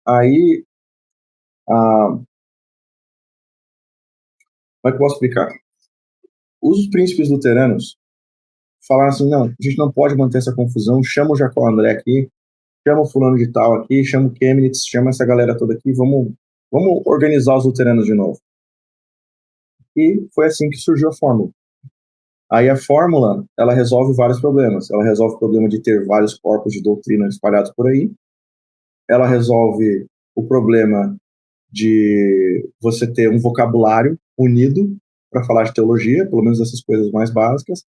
[SPEAKER 2] Aí, como é que eu posso explicar? Os príncipes luteranos falaram assim, não, a gente não pode manter essa confusão, chama o Jacó André aqui, chama o fulano de tal aqui, chama o Chemnitz, chama essa galera toda aqui, vamos organizar os luteranos de novo. E foi assim que surgiu a fórmula. Aí a fórmula, ela resolve vários problemas. Ela resolve o problema de ter vários corpos de doutrina espalhados por aí. Ela resolve o problema de você ter um vocabulário unido para falar de teologia, pelo menos essas coisas mais básicas.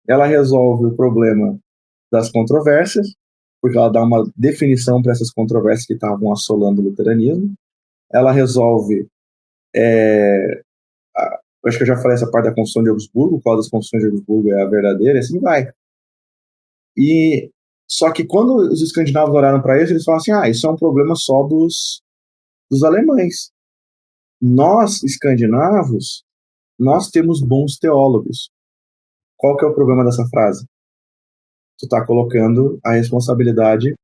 [SPEAKER 2] Ela resolve o problema das controvérsias, porque ela dá uma definição para essas controvérsias que estavam assolando o luteranismo. Ela resolve acho que eu já falei essa parte da Constituição de Augsburgo, qual das Constituições de Augsburgo é a verdadeira, e assim vai. E só que quando os escandinavos olharam para isso, eles falaram assim, isso é um problema só dos alemães. Nós, escandinavos, nós temos bons teólogos. Qual que é o problema dessa frase? Tu está colocando a responsabilidade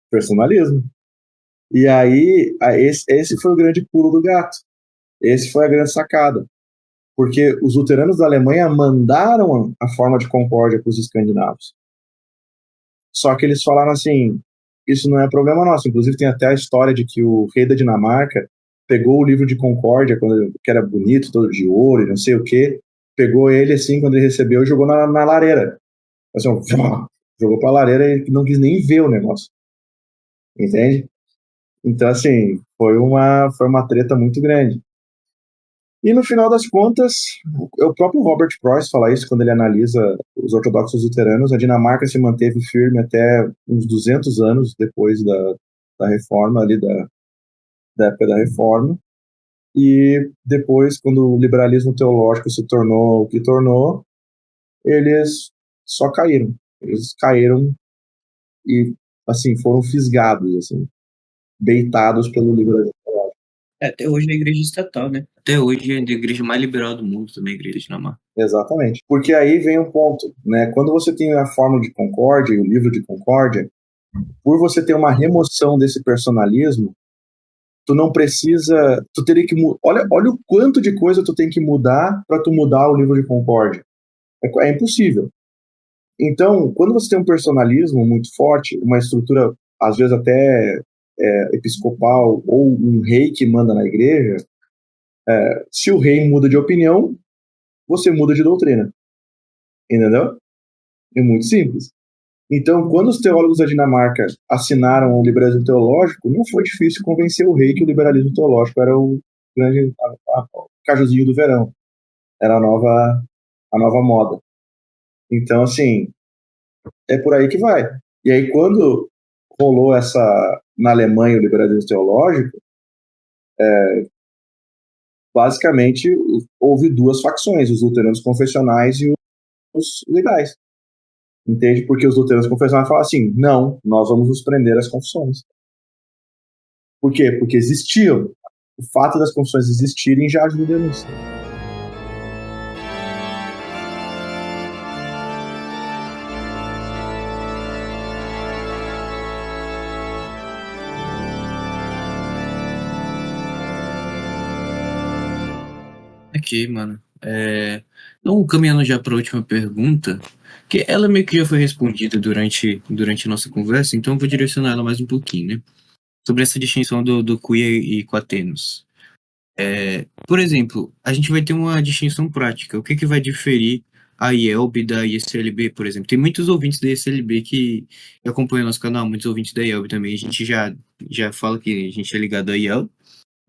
[SPEAKER 2] personalismo. E aí, esse foi o grande pulo do gato. Esse foi a grande sacada. Porque os luteranos da Alemanha mandaram a forma de concórdia para os escandinavos. Só que eles falaram assim, isso não é problema nosso. Inclusive tem até a história de que o rei da Dinamarca pegou o livro de concórdia, que era bonito, todo de ouro e não sei o quê, pegou ele assim, quando ele recebeu, e jogou na lareira. Assim, jogou para a lareira e não quis nem ver o negócio. Entende? Então, assim, foi uma treta muito grande. E no final das contas, o próprio Robert Preuss fala isso quando ele analisa os ortodoxos luteranos. A Dinamarca se manteve firme até uns 200 anos depois da reforma, ali da época da reforma. E depois, quando o liberalismo teológico se tornou o que tornou, eles só caíram. Eles caíram e, assim, foram fisgados, assim, deitados pelo liberalismo.
[SPEAKER 1] Até hoje é a igreja estatal, né? Até hoje é a igreja mais liberal do mundo também, a igreja de Dinamarca.
[SPEAKER 2] Exatamente. Porque aí vem um ponto, né? Quando você tem a fórmula de concórdia e o livro de concórdia, por você ter uma remoção desse personalismo, tu não precisa, tu teria que, olha o quanto de coisa tu tem que mudar para tu mudar o livro de concórdia. É impossível. Então, quando você tem um personalismo muito forte, uma estrutura, às vezes até episcopal, ou um rei que manda na igreja, se o rei muda de opinião, você muda de doutrina. Entendeu? É muito simples. Então, quando os teólogos da Dinamarca assinaram o liberalismo teológico, não foi difícil convencer o rei que o liberalismo teológico era o grande cajuzinho do verão. Era a nova moda. Então, assim, é por aí que vai. E aí, quando rolou na Alemanha o liberalismo teológico, basicamente houve 2 facções, os luteranos confessionais e os legais. Entende? Porque os luteranos confessionais falam assim, não, nós vamos nos prender às confissões. Por quê? Porque existiam. o fato das confissões existirem já ajuda nisso.
[SPEAKER 1] Aqui, mano. Então, caminhando já para a última pergunta, que ela meio que já foi respondida durante a nossa conversa, então eu vou direcionar ela mais um pouquinho, né? Sobre essa distinção do queer e quaternos. Por exemplo, a gente vai ter uma distinção prática. O que vai diferir a IELB da ISLB, por exemplo? Tem muitos ouvintes da ISLB que acompanham nosso canal, muitos ouvintes da IELB também. A gente já fala que a gente é ligado à IELB,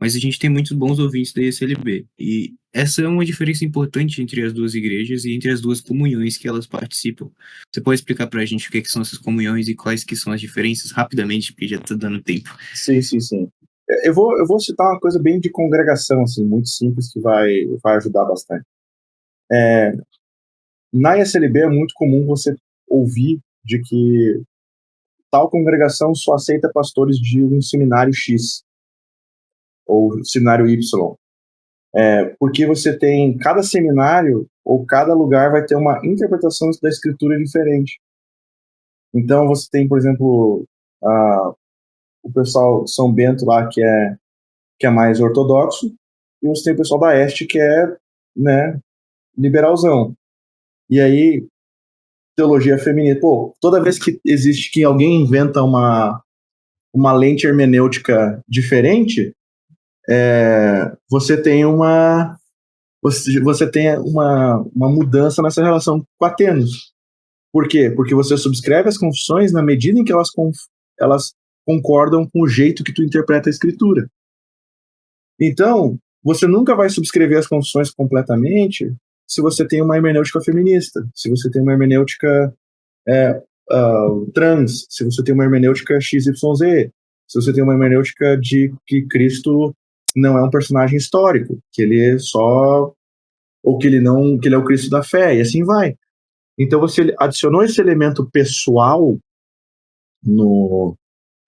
[SPEAKER 1] mas a gente tem muitos bons ouvintes da ISLB. E essa é uma diferença importante entre as duas igrejas e entre as duas comunhões que elas participam. Você pode explicar pra gente o que são essas comunhões e quais que são as diferenças rapidamente, porque já tá dando tempo.
[SPEAKER 2] Sim. Eu vou citar uma coisa bem de congregação, assim, muito simples, que vai ajudar bastante. Na ISLB é muito comum você ouvir de que tal congregação só aceita pastores de um seminário X ou seminário Y. Porque você tem, cada seminário ou cada lugar vai ter uma interpretação da escritura diferente. Então você tem, por exemplo, o pessoal de São Bento lá, que é mais ortodoxo, e você tem o pessoal da Este, que é, né, liberalzão. E aí, teologia feminina. Pô, toda vez que alguém inventa uma lente hermenêutica diferente, você tem uma mudança nessa relação com Atenos. Por quê? Porque você subscreve as confissões na medida em que elas concordam com o jeito que tu interpreta a escritura. Então, você nunca vai subscrever as confissões completamente se você tem uma hermenêutica feminista, se você tem uma hermenêutica trans, se você tem uma hermenêutica XYZ, se você tem uma hermenêutica de que Cristo não é um personagem histórico, que ele é só, ou que ele é o Cristo da fé, e assim vai. Então você adicionou esse elemento pessoal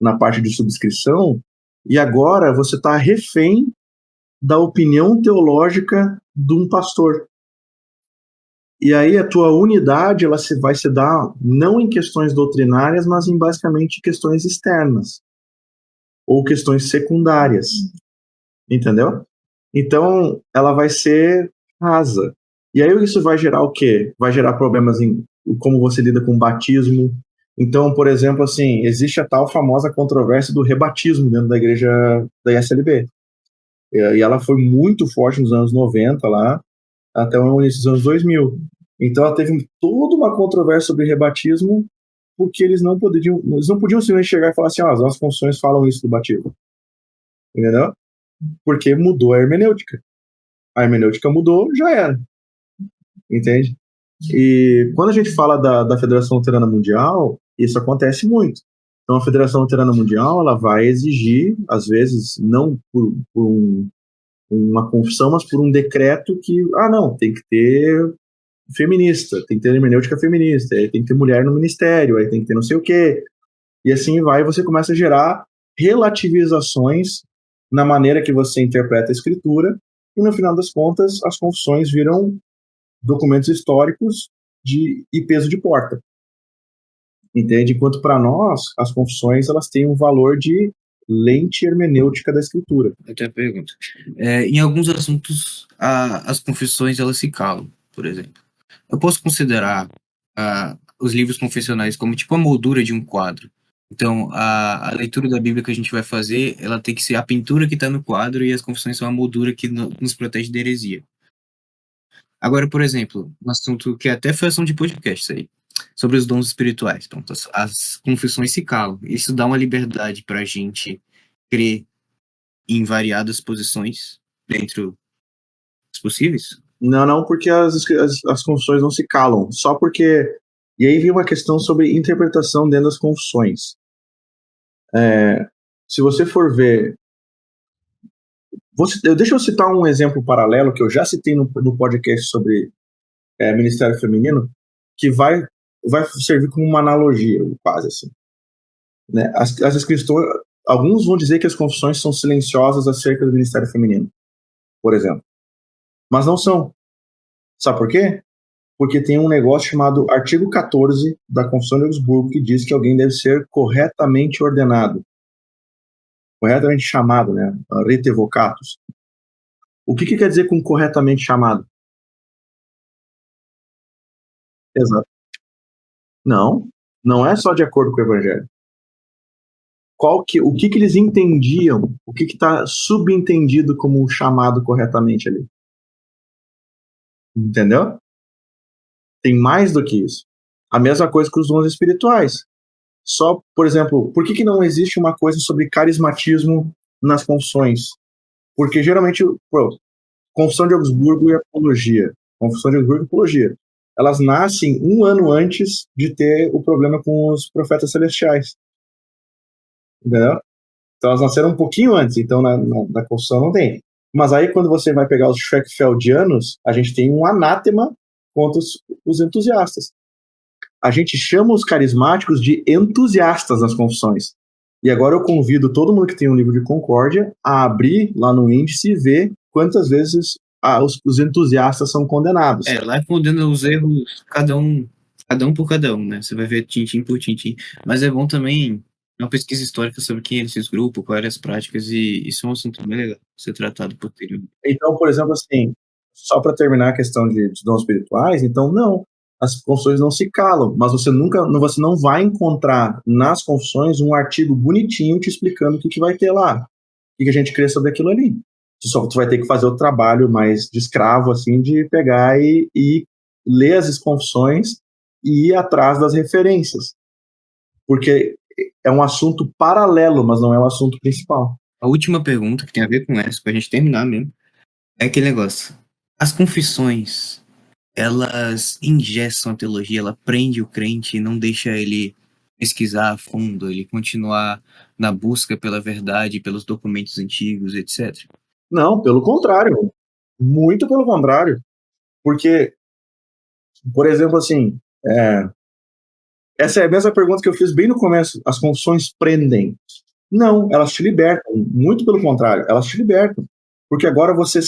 [SPEAKER 2] na parte de subscrição, e agora você está refém da opinião teológica de um pastor. E aí a tua unidade ela vai se dar não em questões doutrinárias, mas em basicamente questões externas ou questões secundárias, entendeu? Então ela vai ser rasa. E aí isso vai gerar o quê? Vai gerar problemas em como você lida com batismo. Então, por exemplo, assim, existe a tal famosa controvérsia do rebatismo dentro da igreja da ISLB. E ela foi muito forte nos anos 90 lá, até o início dos anos 2000. Então ela teve toda uma controvérsia sobre rebatismo, porque eles não podiam simplesmente chegar e falar assim, as nossas confissões falam isso do batismo. Entendeu? Porque mudou a hermenêutica. A hermenêutica mudou, já era. Entende? E quando a gente fala da Federação Luterana Mundial, isso acontece muito. Então a Federação Luterana Mundial ela vai exigir, às vezes, não por uma confissão, mas por um decreto que, não, tem que ter feminista, tem que ter hermenêutica feminista, aí tem que ter mulher no ministério, aí tem que ter não sei o quê. E assim vai, você começa a gerar relativizações na maneira que você interpreta a escritura, e no final das contas, as confissões viram documentos históricos e peso de porta. Entende? Enquanto para nós, as confissões elas têm um valor de lente hermenêutica da escritura.
[SPEAKER 1] Eu tenho uma pergunta. Em alguns assuntos, as confissões elas se calam, por exemplo. Eu posso considerar os livros confessionais como tipo a moldura de um quadro. Então, a leitura da Bíblia que a gente vai fazer, ela tem que ser a pintura que está no quadro e as confissões são a moldura que nos protege da heresia. Agora, por exemplo, um assunto que até foi ação de podcast isso aí, sobre os dons espirituais. Pronto, as confissões se calam. Isso dá uma liberdade para a gente crer em variadas posições dentro dos possíveis?
[SPEAKER 2] Não, porque as confissões não se calam. Só porque... E aí vem uma questão sobre interpretação dentro das confissões. Se você for ver... Deixa eu citar um exemplo paralelo que eu já citei no podcast sobre ministério feminino, que vai servir como uma analogia, quase assim. Né? alguns vão dizer que as confissões são silenciosas acerca do ministério feminino, por exemplo. Mas não são. Sabe por quê? Porque tem um negócio chamado artigo 14 da Confissão de Augsburgo que diz que alguém deve ser corretamente ordenado. Corretamente chamado, né? Rite vocatus. O que quer dizer com corretamente chamado? Exato. Não é só de acordo com o Evangelho. O que eles entendiam? O que está subentendido como chamado corretamente ali? Entendeu? Tem mais do que isso. A mesma coisa com os dons espirituais. Só, por exemplo, por que não existe uma coisa sobre carismatismo nas confissões? Porque geralmente, Confissão de Augsburgo e Apologia. Confissão de Augsburgo e Apologia. Elas nascem um ano antes de ter o problema com os profetas celestiais. Entendeu? Então elas nasceram um pouquinho antes, então na Confissão não tem. Mas aí quando você vai pegar os Schweckfeldianos, a gente tem um anátema contra os entusiastas. A gente chama os carismáticos de entusiastas nas confissões. E agora eu convido todo mundo que tem um livro de Concórdia a abrir lá no índice e ver quantas vezes os entusiastas são condenados.
[SPEAKER 1] Lá condena os erros, cada um por cada um, né? Você vai ver tintim por tintim. Mas é bom também uma pesquisa histórica sobre quem eram esses grupos, quais eram as práticas, e isso é um assunto bem legal ser tratado posteriormente.
[SPEAKER 2] Então, por exemplo, assim, só para terminar a questão de dons espirituais, então não, as confissões não se calam, mas você não vai encontrar nas confissões um artigo bonitinho te explicando o que vai ter lá, o que a gente crê sobre aquilo ali. Tu vai ter que fazer o trabalho mais de escravo, assim, de pegar e ler as confissões e ir atrás das referências. Porque é um assunto paralelo, mas não é o assunto principal.
[SPEAKER 1] A última pergunta, que tem a ver com essa, pra gente terminar mesmo, é aquele negócio. As confissões, elas engessam a teologia, ela prende o crente e não deixa ele pesquisar a fundo, ele continuar na busca pela verdade, pelos documentos antigos, etc.
[SPEAKER 2] Não, pelo contrário. Muito pelo contrário. Porque, por exemplo, assim, essa é a mesma pergunta que eu fiz bem no começo. As confissões prendem? Não, elas te libertam. Muito pelo contrário, elas te libertam. Porque agora você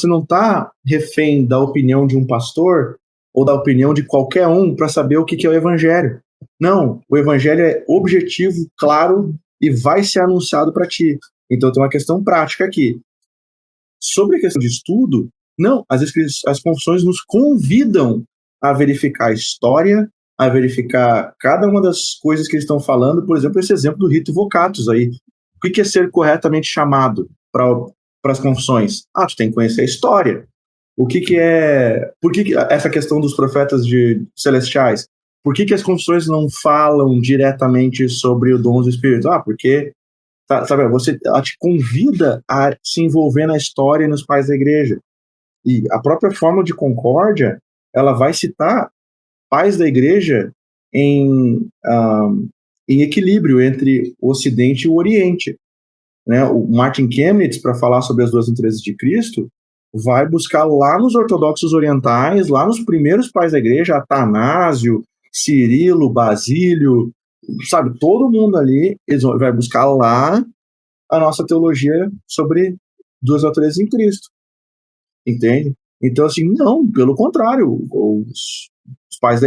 [SPEAKER 2] não está refém da opinião de um pastor ou da opinião de qualquer um para saber o que é o evangelho. Não, o evangelho é objetivo, claro e vai ser anunciado para ti. Então tem uma questão prática aqui. Sobre a questão de estudo, não, as confissões nos convidam a verificar a história, a verificar cada uma das coisas que eles estão falando, por exemplo, esse exemplo do rito vocatus aí. O que é ser corretamente chamado para as confissões? Tu tem que conhecer a história. Por que essa questão dos profetas celestiais? Por que as confissões não falam diretamente sobre o dom do Espírito? Porque sabe, ela te convida a se envolver na história e nos pais da igreja. E a própria Fórmula de Concórdia, ela vai citar pais da igreja em equilíbrio entre o Ocidente e o Oriente. Né? O Martin Chemnitz, para falar sobre as duas naturezas de Cristo, vai buscar lá nos ortodoxos orientais, lá nos primeiros pais da igreja, Atanásio, Cirilo, Basílio, sabe, todo mundo ali, eles vai buscar lá a nossa teologia sobre duas naturezas em Cristo. Entende? Então, assim, não, pelo contrário, os pais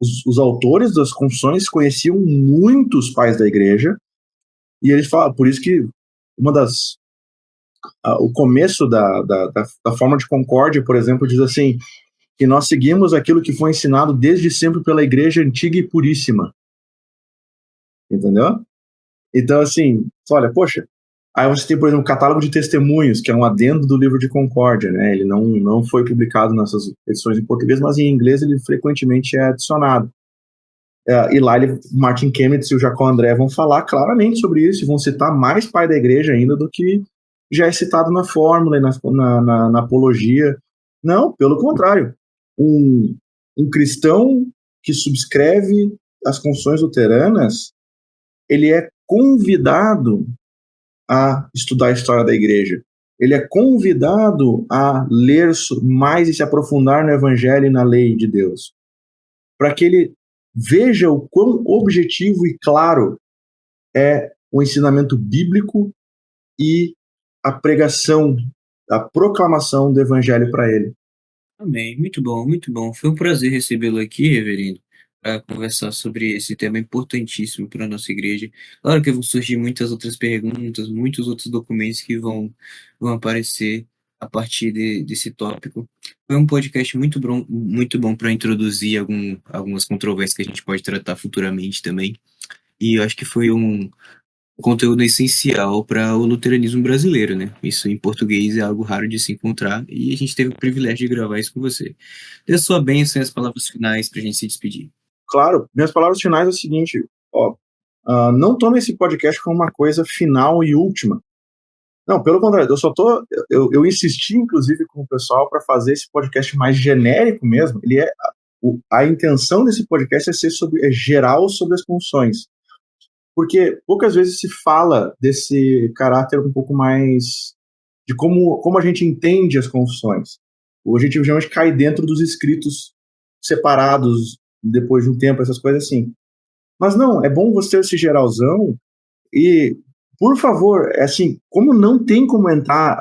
[SPEAKER 2] os autores das confissões conheciam muitos pais da igreja, e eles falam, por isso que o começo da Fórmula de Concórdia, por exemplo, diz assim, que nós seguimos aquilo que foi ensinado desde sempre pela igreja antiga e puríssima. Entendeu? Então, assim, olha, poxa, aí você tem, por exemplo, o catálogo de testemunhos, que é um adendo do livro de Concórdia, né? Ele não foi publicado nessas edições em português, mas em inglês ele frequentemente é adicionado. E lá Martin Chemnitz e o Jacó André vão falar claramente sobre isso e vão citar mais pai da igreja ainda do que já é citado na fórmula e na apologia. Não, pelo contrário. Um cristão que subscreve as confissões luteranas, ele é convidado a estudar a história da igreja. Ele é convidado a ler mais e se aprofundar no evangelho e na lei de Deus. Para que ele veja o quão objetivo e claro é o ensinamento bíblico e a pregação, a proclamação do evangelho para ele.
[SPEAKER 1] Amém. Muito bom, muito bom. Foi um prazer recebê-lo aqui, reverendo, para conversar sobre esse tema importantíssimo para a nossa igreja. Claro que vão surgir muitas outras perguntas, muitos outros documentos que vão aparecer a partir desse tópico. Foi um podcast muito bom para introduzir algumas controvérsias que a gente pode tratar futuramente também. E eu acho que foi um conteúdo essencial para o luteranismo brasileiro, né? Isso em português é algo raro de se encontrar e a gente teve o privilégio de gravar isso com você. Dê a sua bênção e as palavras finais para a gente se despedir.
[SPEAKER 2] Claro, minhas palavras finais é o seguinte, ó, não tome esse podcast como uma coisa final e última. Não, pelo contrário, eu insisti, inclusive, com o pessoal para fazer esse podcast mais genérico mesmo. A intenção desse podcast é geral sobre as confissões, porque poucas vezes se fala desse caráter um pouco mais de como a gente entende as confissões. Ou a gente geralmente cai dentro dos escritos separados depois de um tempo, essas coisas assim. Mas não, é bom você ter esse geralzão e, por favor, é assim, como não tem como entrar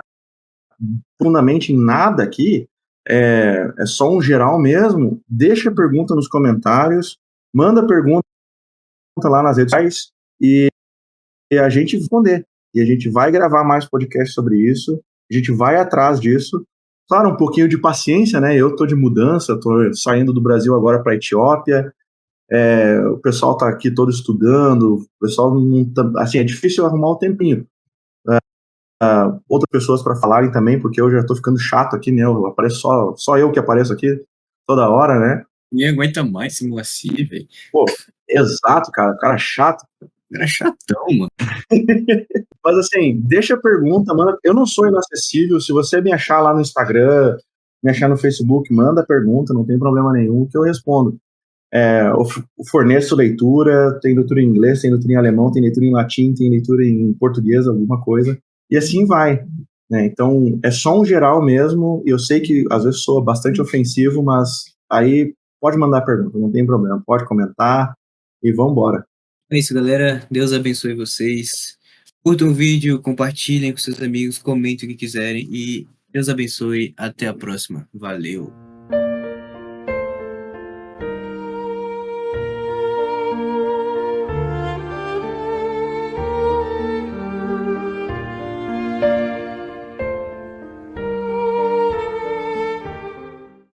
[SPEAKER 2] profundamente em nada aqui, é só um geral mesmo, deixa a pergunta nos comentários, manda a pergunta lá nas redes sociais e a gente vai responder. E a gente vai gravar mais podcast sobre isso, a gente vai atrás disso. Claro, um pouquinho de paciência, né? Eu tô de mudança, tô saindo do Brasil agora para a Etiópia, o pessoal tá aqui todo estudando, o pessoal não tá, assim, é difícil arrumar o tempinho. Outras pessoas para falarem também, porque eu já tô ficando chato aqui, né? Eu apareço só eu que apareço aqui toda hora, né?
[SPEAKER 1] Ninguém aguenta mais esse moacir, velho.
[SPEAKER 2] Pô, exato, cara chato.
[SPEAKER 1] Era chatão, mano.
[SPEAKER 2] Mas assim, deixa a pergunta, manda. Eu não sou inacessível. Se você me achar lá no Instagram, me achar no Facebook, manda a pergunta, não tem problema nenhum, que eu respondo. Eu forneço leitura, tem leitura em inglês, tem leitura em alemão, tem leitura em latim, tem leitura em português, alguma coisa, e assim vai. Né? Então, é só um geral mesmo, e eu sei que às vezes sou bastante ofensivo, mas aí pode mandar pergunta, não tem problema, pode comentar, e vamos embora.
[SPEAKER 1] É isso, galera. Deus abençoe vocês. Curtam o vídeo, compartilhem com seus amigos, comentem o que quiserem e Deus abençoe. Até a próxima. Valeu.